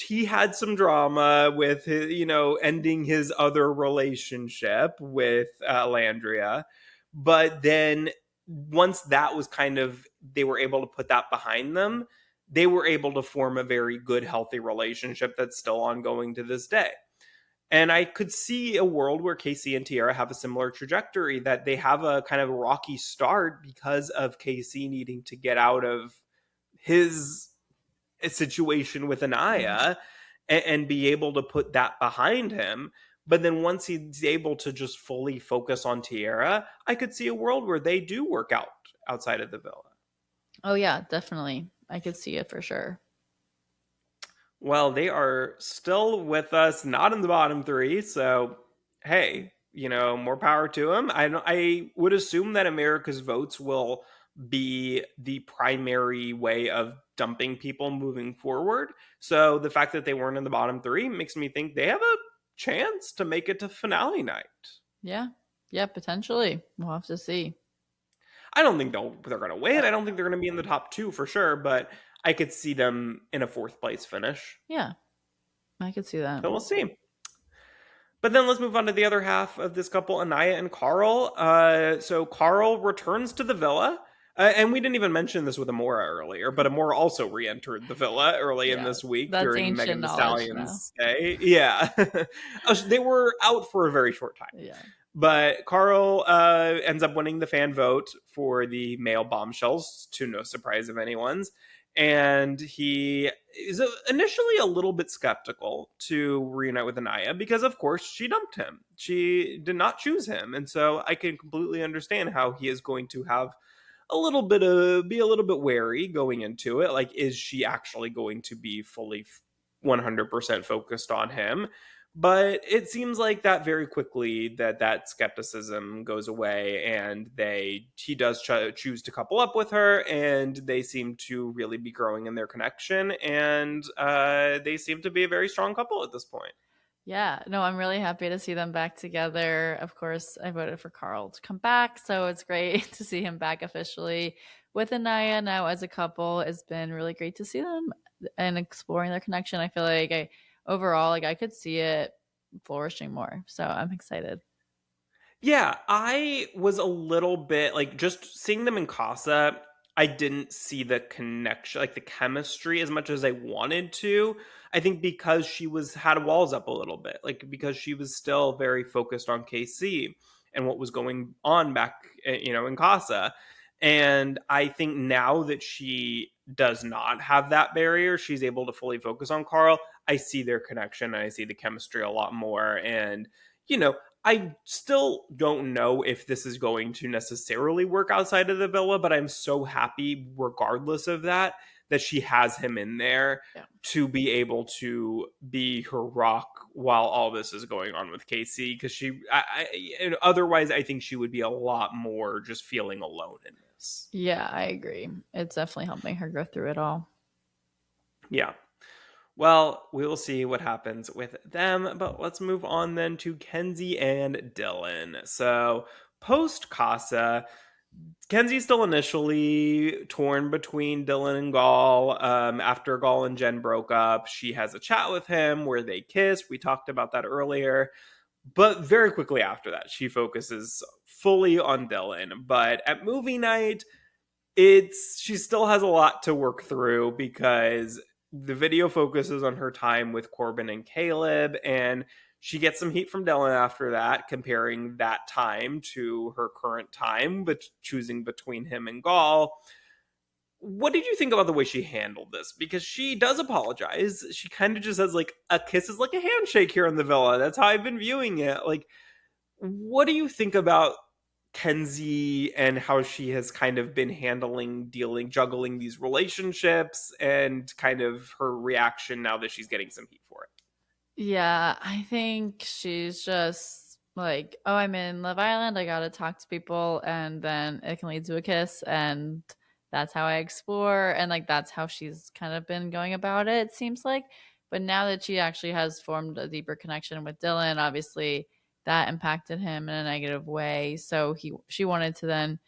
he had some drama with his, ending his other relationship with Landria, but then once that was kind of, they were able to put that behind them, they were able to form a very good healthy relationship that's still ongoing to this day. And I could see a world where Casey and Tiara have a similar trajectory, that they have a kind of rocky start because of Casey needing to get out of his situation with Mhm. Anaya, and be able to put that behind him. But then once he's able to just fully focus on Tiara, I could see a world where they do work out outside of the villa. Oh yeah, definitely. I could see it for sure. Well, they are still with us, not in the bottom three. So, hey, more power to them. I would assume that America's votes will be the primary way of dumping people moving forward. So, the fact that they weren't in the bottom three makes me think they have a chance to make it to finale night. Yeah. Yeah, potentially. We'll have to see. I don't think they're going to win. I don't think they're going to be in the top two for sure, but I could see them in a fourth place finish. Yeah, I could see that. So we'll see. But then let's move on to the other half of this couple, Anaya and Carl. So Carl returns to the villa. And we didn't even mention this with Amora earlier, but Amora also re-entered the villa early in Yeah, this week that's during Megan ancient Thee knowledge now. Stallion's stay. Yeah. They were out for a very short time. Yeah. But Carl ends up winning the fan vote for the male bombshells, to no surprise of anyone's. And he is initially a little bit skeptical to reunite with Anaya because, of course, she dumped him. She did not choose him. And so I can completely understand how he is going to have be a little bit wary going into it. Like, is she actually going to be fully 100% focused on him? But it seems like that very quickly that skepticism goes away, and he does choose to couple up with her, and they seem to really be growing in their connection, and they seem to be a very strong couple at this point. Yeah, no, I'm really happy to see them back together. Of course, I voted for Carl to come back, so it's great to see him back officially with Anaya now as a couple. It's been really great to see them and exploring their connection. I feel like overall, like I could see it flourishing more. So I'm excited. Yeah, I was a little bit like, just seeing them in Casa, I didn't see the connection, like the chemistry as much as I wanted to. I think because she had walls up a little bit, like because she was still very focused on KC and what was going on back, in Casa. And I think now that she does not have that barrier, she's able to fully focus on Carl. I see their connection and I see the chemistry a lot more. And, you know, I still don't know if this is going to necessarily work outside of the villa, but I'm so happy, regardless of that she has him in there Yeah. to be able to be her rock while all this is going on with Casey. Because otherwise, I think she would be a lot more just feeling alone in this. Yeah, I agree. It's definitely helping her go through it all. Yeah. Well, we will see what happens with them, but let's move on then to Kenzie and Dylan. So, post Casa, Kenzie's still initially torn between Dylan and Gall. After Gall and Jen broke up, she has a chat with him where they kiss. We talked about that earlier. But very quickly after that, she focuses fully on Dylan. But at movie night, she still has a lot to work through because the video focuses on her time with Corbin and Caleb, and she gets some heat from Dylan after that, comparing that time to her current time, but choosing between him and Gall. What did you think about the way she handled this? Because she does apologize. She kind of just says, like, a kiss is like a handshake here in the villa. That's how I've been viewing it. Like, what do you think about Kenzie and how she has kind of been juggling these relationships and kind of her reaction now that she's getting some heat for it? Yeah, I think she's just like, oh, I'm in Love Island. I gotta talk to people, and then it can lead to a kiss, and that's how I explore. And like, that's how she's kind of been going about it, it seems like. But now that she actually has formed a deeper connection with Dylan, obviously that impacted him in a negative way. So she wanted to then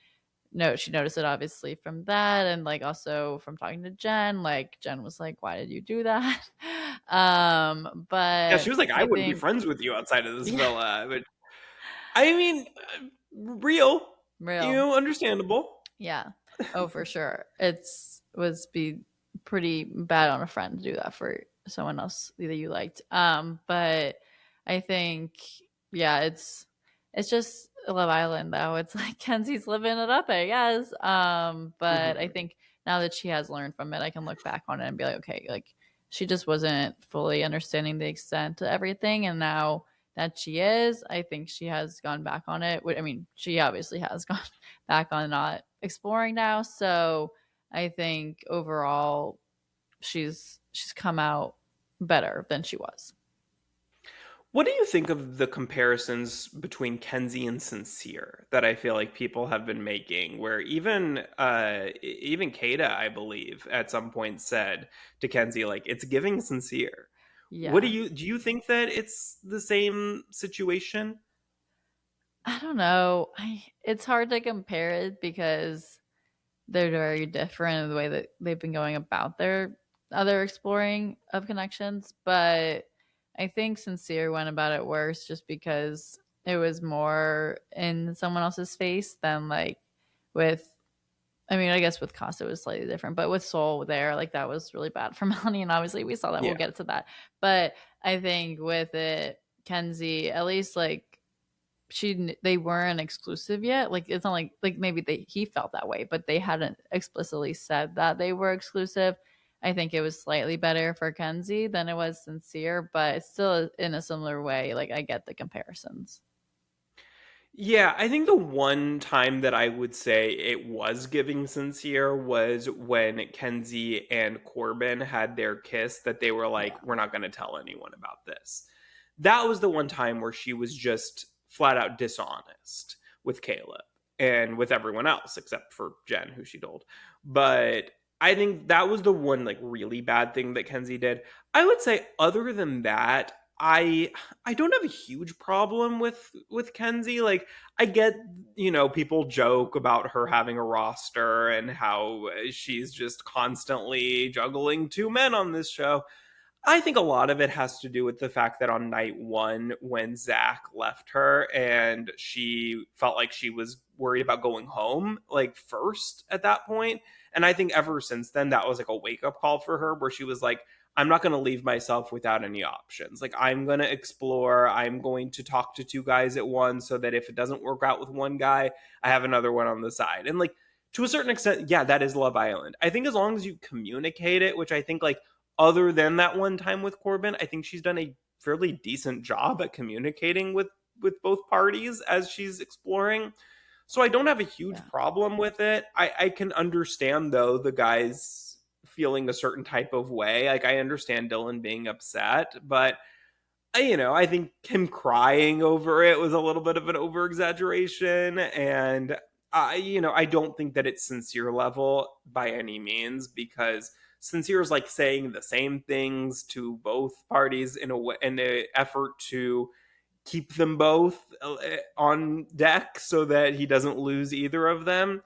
no, she noticed it obviously from that, and like also from talking to Jen. Like Jen was like, "Why did you do that?" Yeah, But she was like, I I wouldn't be think, friends with you outside of this yeah, villa. But I mean, real, real, understandable. yeah, oh for sure. It's was be pretty bad on a friend to do that for someone else that you liked. But I think, yeah, it's just Love Island though. It's like Kenzie's living it up, I guess. But I Mhm. think now that she has learned from it, I can look back on it and be like, okay, like she just wasn't fully understanding the extent to everything, and now that she is, I think she has gone back on it. I mean, she obviously has gone back on not exploring now. So I think overall she's come out better than she was. What do you think of the comparisons between Kenzie and Sincere that I feel like people have been making? Where even Kada, I believe, at some point said to Kenzie, like, it's giving Sincere. What Yeah. do you think that it's the same situation? I don't know. It's hard to compare it because they're very different in the way that they've been going about their other exploring of connections. But I think Sincere went about it worse just because it was more in someone else's face than like with, I mean, I guess with Costa it was slightly different, but with Soul there, like that was really bad for Melanie, and obviously we saw that. We'll Yeah. get to that, but I think with it, Kenzie, at least like they weren't exclusive yet. Like it's not like maybe he felt that way, but they hadn't explicitly said that they were exclusive. I think it was slightly better for Kenzie than it was Sincere, but it's still in a similar way. Like I get the comparisons. Yeah, I think the one time that I would say it was giving Sincere was when Kenzie and Corbin had their kiss that they were like, Yeah. we're not going to tell anyone about this. That was the one time where she was just flat out dishonest with Caleb and with everyone else except for Jen, who she told. But I think that was the one like really bad thing that Kenzie did. I would say other than that, I don't have a huge problem with Kenzie. Like I get, people joke about her having a roster and how she's just constantly juggling two men on this show. I think a lot of it has to do with the fact that on night one, when Zach left her and she felt like she was worried about going home, like first at that point. And I think ever since then, that was like a wake up call for her where she was like, I'm not going to leave myself without any options. Like, I'm going to explore. I'm going to talk to two guys at once so that if it doesn't work out with one guy, I have another one on the side. And like, to a certain extent, yeah, that is Love Island. I think as long as you communicate it, which I think like other than that one time with Corbin, I think she's done a fairly decent job at communicating with both parties as she's exploring. So I don't have a huge Yeah. problem with it. I can understand though the guys feeling a certain type of way. Like I understand Dylan being upset, but I think him crying over it was a little bit of an over exaggeration, and I don't think that it's Sincere level by any means because Sincere is like saying the same things to both parties in a way, in an effort to keep them both on deck so that he doesn't lose either of them.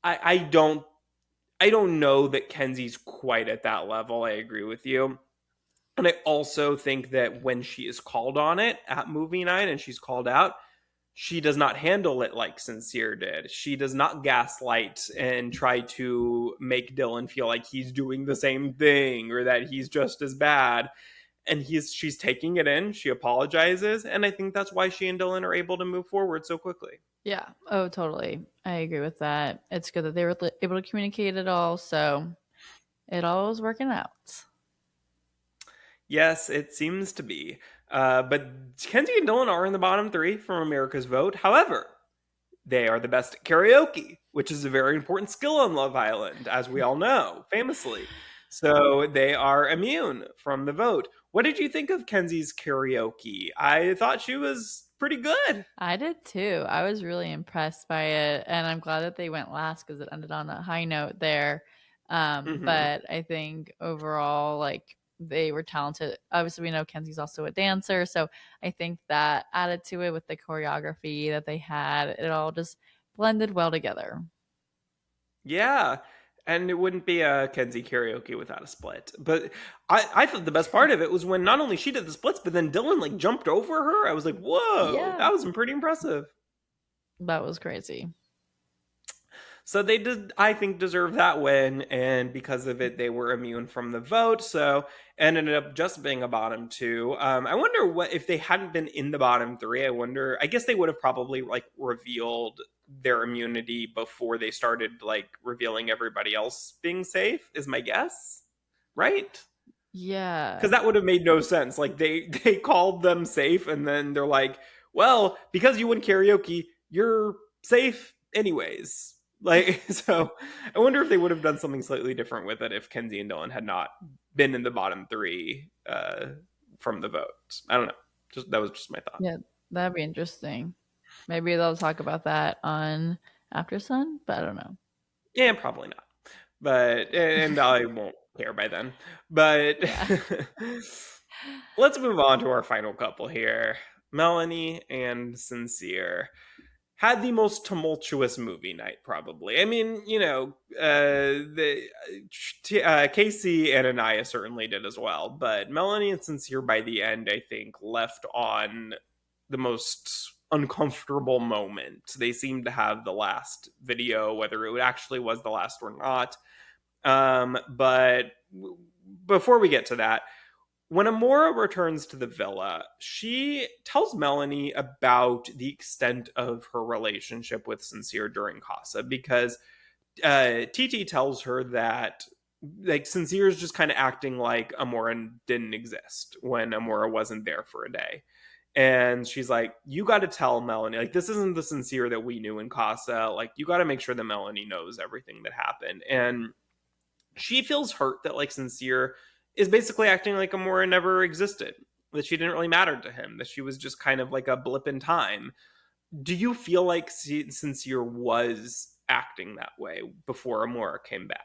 I don't know that Kenzie's quite at that level. I agree with you. And I also think that when she is called on it at movie night and she's called out, she does not handle it like Sincere did. She does not gaslight and try to make Dylan feel like he's doing the same thing or that he's just as bad. And she's taking it in, she apologizes, and I think that's why she and Dylan are able to move forward so quickly. Yeah. Oh, totally. I agree with that. It's good that they were able to communicate it all, so it all was working out. Yes, it seems to be. But Kenzie and Dylan are in the bottom three from America's Vote. However, they are the best at karaoke, which is a very important skill on Love Island, as we all know, famously. So they are immune from the vote. What did you think of Kenzie's karaoke? I thought she was pretty good. I did too. I was really impressed by it, and I'm glad that they went last because it ended on a high note there. Hmm. But I think overall, like they were talented. Obviously, we know Kenzie's also a dancer, so I think that added to it with the choreography that they had, it all just blended well together. Yeah. And it wouldn't be a Kenzie karaoke without a split. But I thought the best part of it was when not only she did the splits, but then Dylan like jumped over her. I was like, whoa, Yeah, that was pretty impressive. that was crazy. So they did, I think, deserve that win, and because of it, they were immune from the vote. So and ended up just being a bottom two. I wonder what if they hadn't been in the bottom three. I wonder. I guess they would have probably like revealed their immunity before they started like revealing everybody else being safe. Is my guess, right? Because Yeah. that would have made no sense. Like they called them safe, and then they're like, "Well, because you win karaoke, you're safe anyways." Like so, I wonder if they would have done something slightly different with it if Kenzie and Dylan had not been in the bottom three from the vote. I don't know. Just that was just my thought. Yeah, that'd be interesting. Maybe they'll talk about that on After Sun, but I don't know. Yeah, probably not. But and I won't care by then. But Yeah. let's move on to our final couple here. Melanie and Sincere had the most tumultuous movie night, probably. I mean, Casey and Anaya certainly did as well, but Melanie and Sincere by the end, I think, left on the most uncomfortable moment. They seemed to have the last video, whether it actually was the last or not. But before we get to that, when Amora returns to the villa, she tells Melanie about the extent of her relationship with Sincere during Casa because Titi tells her that like Sincere is just kind of acting like Amora didn't exist when Amora wasn't there for a day. And she's like, you got to tell Melanie, like, this isn't the Sincere that we knew in Casa. Like, you got to make sure that Melanie knows everything that happened. And she feels hurt that like Sincere is basically acting like Amora never existed, that she didn't really matter to him, that she was just kind of like a blip in time. Do you feel like Sincere was acting that way before Amora came back?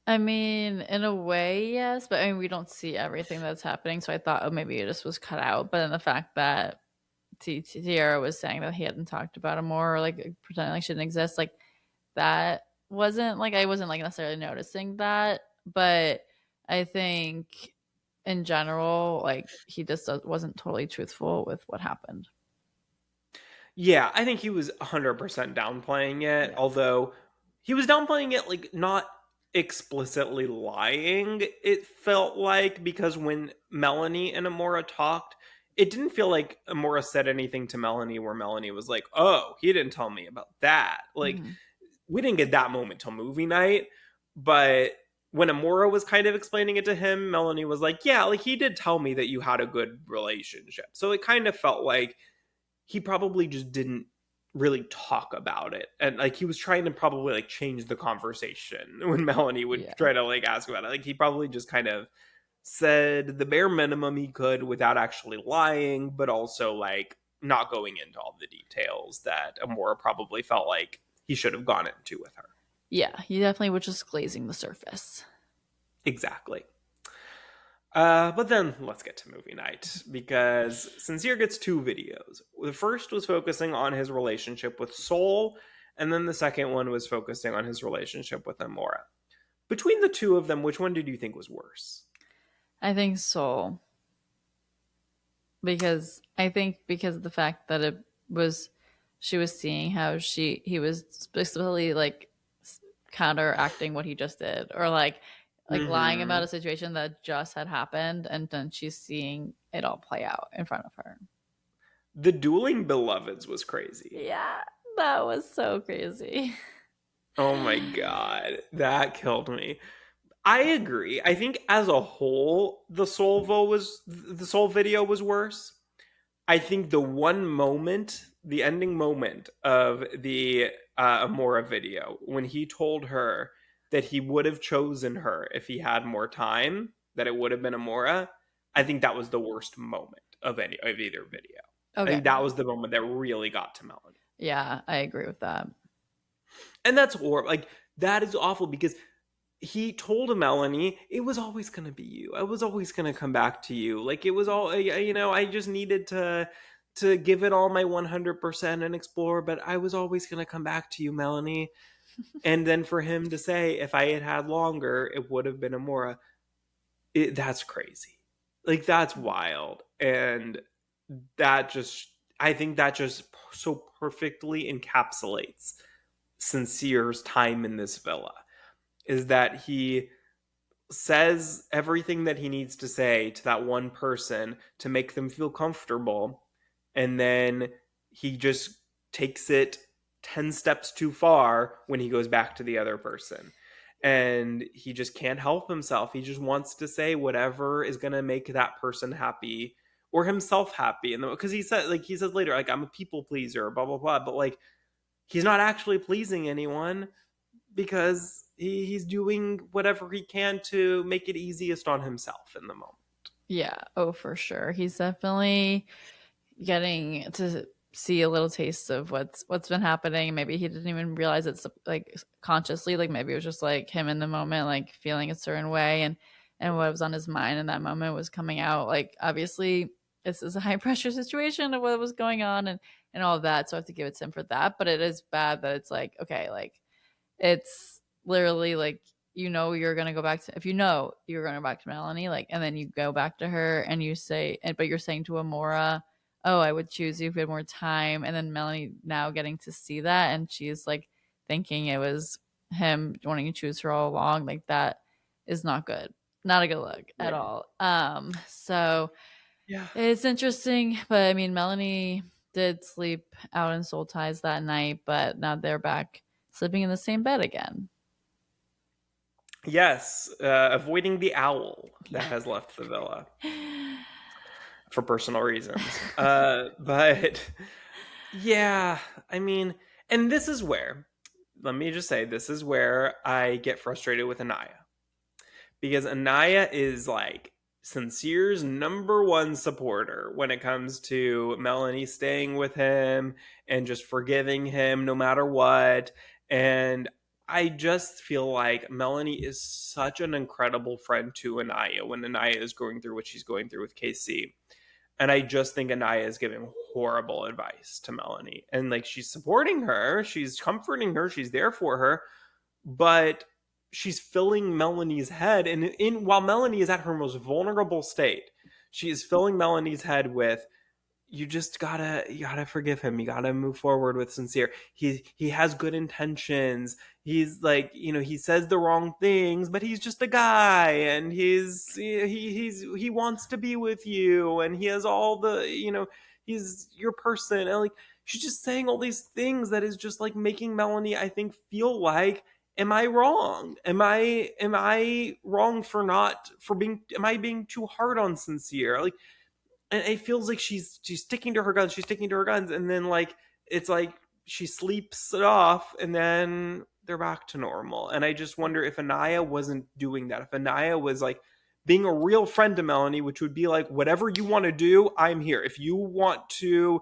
I mean, in a way, yes, but I mean, we don't see everything that's happening. So I thought, oh, maybe it just was cut out. But then the fact that Tiara was saying that he hadn't talked about it more, or like pretending like she didn't exist, like that wasn't like I wasn't like necessarily noticing that. But I think in general, like he just wasn't totally truthful with what happened. Yeah, I think he was 100% downplaying it, Yeah. although he was downplaying it like not explicitly lying, it felt like, because when Melanie and Amora talked, it didn't feel like Amora said anything to Melanie where Melanie was like, oh, he didn't tell me about that. Like, Hmm. we didn't get that moment till movie night, but when Amora was kind of explaining it to him, Melanie was like, yeah, like he did tell me that you had a good relationship. So it kind of felt like he probably just didn't really talk about it, and like he was trying to probably like change the conversation when Melanie would Yeah. try to like ask about it. Like he probably just kind of said the bare minimum he could without actually lying, but also like not going into all the details that Amora probably felt like he should have gone into with her. Yeah. He definitely was just glazing the surface. Exactly. But then let's get to movie night because Sincere gets two videos. The first was focusing on his relationship with Soul, and then the second one was focusing on his relationship with Amora. Between the two of them, which one did you think was worse? I think Soul, because I think because of the fact that it was she was seeing how he was specifically like counteracting what he just did, or like lying about Hmm. a situation that just had happened, and then she's seeing it all play out in front of her. The dueling beloveds was crazy. Yeah, that was so crazy. Oh my god, that killed me. I agree. I think as a whole, the Soul video was worse. I think the one moment, the ending moment of the Amora video, when he told her that he would have chosen her if he had more time, that it would have been Amora. I think that was the worst moment of either video. I Okay. think that was the moment that really got to Melanie. Yeah, I agree with that. And that's horrible. Like that is awful because he told Melanie it was always going to be you. I was always going to come back to you. Like it was all I just needed to give it all my 100% and explore, but I was always going to come back to you, Melanie. And then for him to say if I had had longer, it would have been Amora. That's crazy. Like that's wild. And that just I think that just so perfectly encapsulates Sincere's time in this villa is that he says everything that he needs to say to that one person to make them feel comfortable. And then he just takes it 10 steps too far when he goes back to the other person. And he just can't help himself. He just wants to say whatever is going to make that person happy or himself happy. And because he says later, like, I'm a people pleaser, blah, blah, blah. But like, he's not actually pleasing anyone because he's doing whatever he can to make it easiest on himself in the moment. Yeah, oh for sure. He's definitely getting to see a little taste of what's been happening. Maybe he didn't even realize it's like consciously. Like maybe it was just like him in the moment, like feeling a certain way, and what was on his mind in that moment was coming out. Like obviously, this is a high pressure situation of what was going on and all of that. So I have to give it to him for that. But it is bad that it's like okay, like it's literally like you're gonna go back to if you're gonna go back to Melanie, like, and then you go back to her and you say, but you're saying to Amora, "Oh, I would choose you if we had more time," and then Melanie now getting to see that, and she's like thinking it was him wanting to choose her all along. Like that is not good, not a good look at Yeah. all. So Yeah. it's interesting, but I mean, Melanie did sleep out in Soul Ties that night, but now they're back sleeping in the same bed again. Yes, avoiding the owl that Yeah. has left the villa for personal reasons. But yeah, I mean, and this is where, let me just say, this is where I get frustrated with Anaya. Because Anaya is like Sincere's number one supporter when it comes to Melanie staying with him and just forgiving him no matter what. And I just feel like Melanie is such an incredible friend to Anaya when Anaya is going through what she's going through with KC. And I just think Anaya is giving horrible advice to Melanie. And like she's supporting her, she's comforting her, she's there for her, but she's filling Melanie's head, and in while Melanie is at her most vulnerable state, she is filling Melanie's head with you gotta forgive him. You gotta move forward with Sincere. He has good intentions. He's like, he says the wrong things, but he's just a guy, and he wants to be with you, and he has all he's your person, and like she's just saying all these things that is just like making Melanie, I think, feel like, am I wrong? Am I wrong for not for being? Am I being too hard on Sincere? Like, and it feels like she's sticking to her guns. She's sticking to her guns, and then like it's like she sleeps it off, and then they're back to normal. And I just wonder if Anaya wasn't doing that. If Anaya was like being a real friend to Melanie, which would be like, whatever you want to do, I'm here. If you want to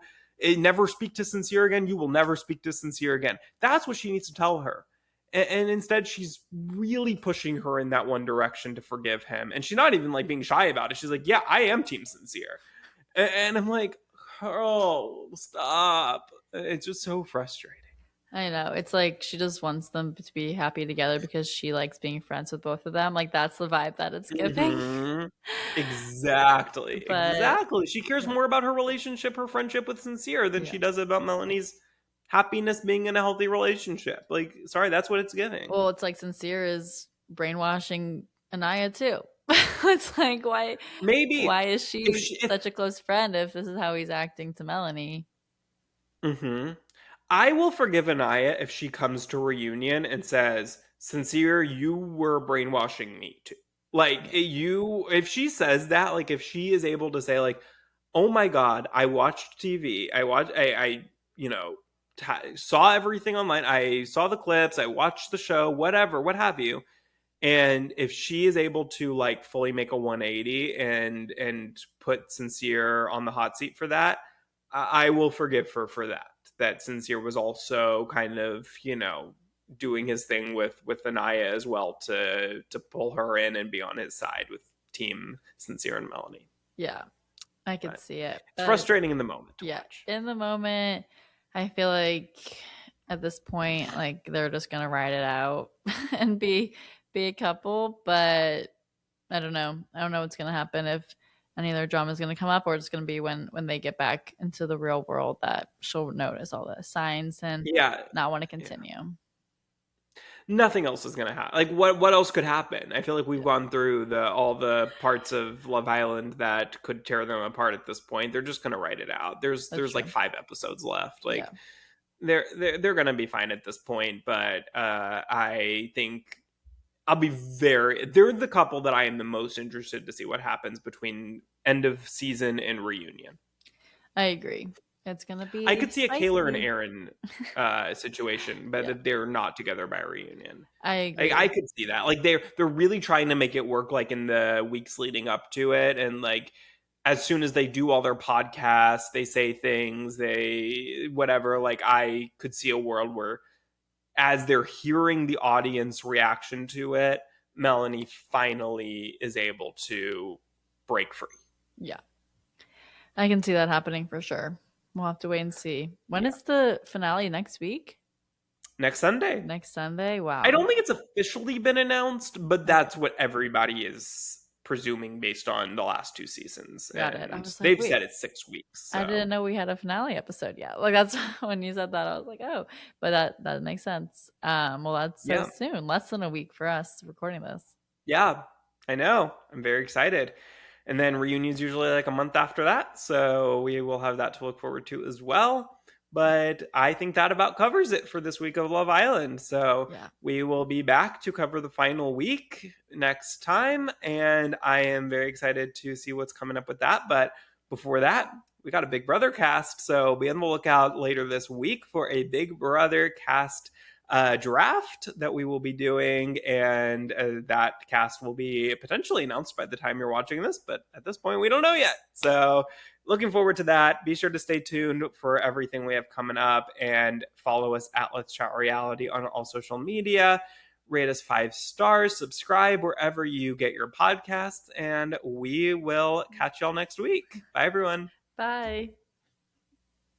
never speak to Sincere again, you will never speak to Sincere again. That's what she needs to tell her. And instead, she's really pushing her in that one direction to forgive him. And she's not even like being shy about it. She's like, yeah, I am Team Sincere. And I'm like, oh, stop. It's just so frustrating. I know. It's like she just wants them to be happy together because she likes being friends with both of them. Like that's the vibe that it's giving. Mhm. Exactly, But exactly. She cares yeah. more about her relationship, her friendship with Sincere than Yeah. she does about Melanie's happiness being in a healthy relationship. Like, sorry, that's what it's giving. Well, it's like Sincere is brainwashing Anaya too. It's like Maybe why is if she she if such a close friend if this is how he's acting to Melanie? Mhm. I will forgive Anaya if she comes to reunion and says, "Sincere, you were brainwashing me too." Like, Yeah. if she says that, like, if she is able to say, like, "Oh my God, I watched TV. you know, saw everything online. I saw the clips. I watched the show, whatever, what have you." And if she is able to like fully make a 180 and put Sincere on the hot seat for that, I will forgive her for that. That Sincere was also kind of, doing his thing with Anaya as well to pull her in and be on his side with team Sincere and Melanie. Yeah, I could But see it. it's But frustrating in the moment to yeah, watch. in the moment, I feel like at this point, like they're just gonna ride it out and be a couple. But I don't know. I don't know what's gonna happen if any of their drama is gonna come up, or it's gonna be when they get back into the real world that she'll notice all the signs and Yeah, not want to yeah. continue. Nothing else is gonna happen. Like what else could happen? I feel like we've Yeah, gone through the all the parts of Love Island that could tear them apart at this point. They're just gonna write it out. that's There's like true. 5 episodes left. Yeah, Like they're gonna be fine at this point. But I think they're the couple that I am the most interested to see what happens between end of season and reunion. I agree. It's gonna I be could see a Kayla and spicy. Aaron situation, but Yeah, that they're not together by reunion. I I agree. could see that. Like they're really trying to make it work like in the weeks leading up to it and like as soon as they do all their podcasts, they say things, they whatever, like I could see a world where as they're hearing the audience reaction to it, Melanie finally is able to break free. Yeah, I can see that happening for sure. We'll have to wait and see. When Yeah. is the finale next week? Next Sunday. Next Sunday? I Wow. don't think it's officially been announced, but Okay, that's what everybody is presuming based on the last 2 seasons. got it. I And was like, they've wait, said it's 6 weeks. I So didn't know we had a finale episode yet. Like that's when you said that, I was like, oh, but that makes sense. Well, that's so yeah. soon, less than a week for us recording this. Yeah. I know. I'm very excited. And then reunions usually like a month after that. So we will have that to look forward to as well. But I think that about covers it for this week of Love Island. So Yeah. we will be back to cover the final week next time. And I am very excited to see what's coming up with that. But before that, we got a Big Brother cast. So be on the lookout later this week for a Big Brother cast draft that we will be doing, and that cast will be potentially announced by the time you're watching this, but at this point, we don't know yet. So, looking forward to that. Be sure to stay tuned for everything we have coming up and follow us at Let's Chat Reality on all social media. Rate us 5 stars, subscribe wherever you get your podcasts, and we will catch y'all next week. Bye, everyone. Bye.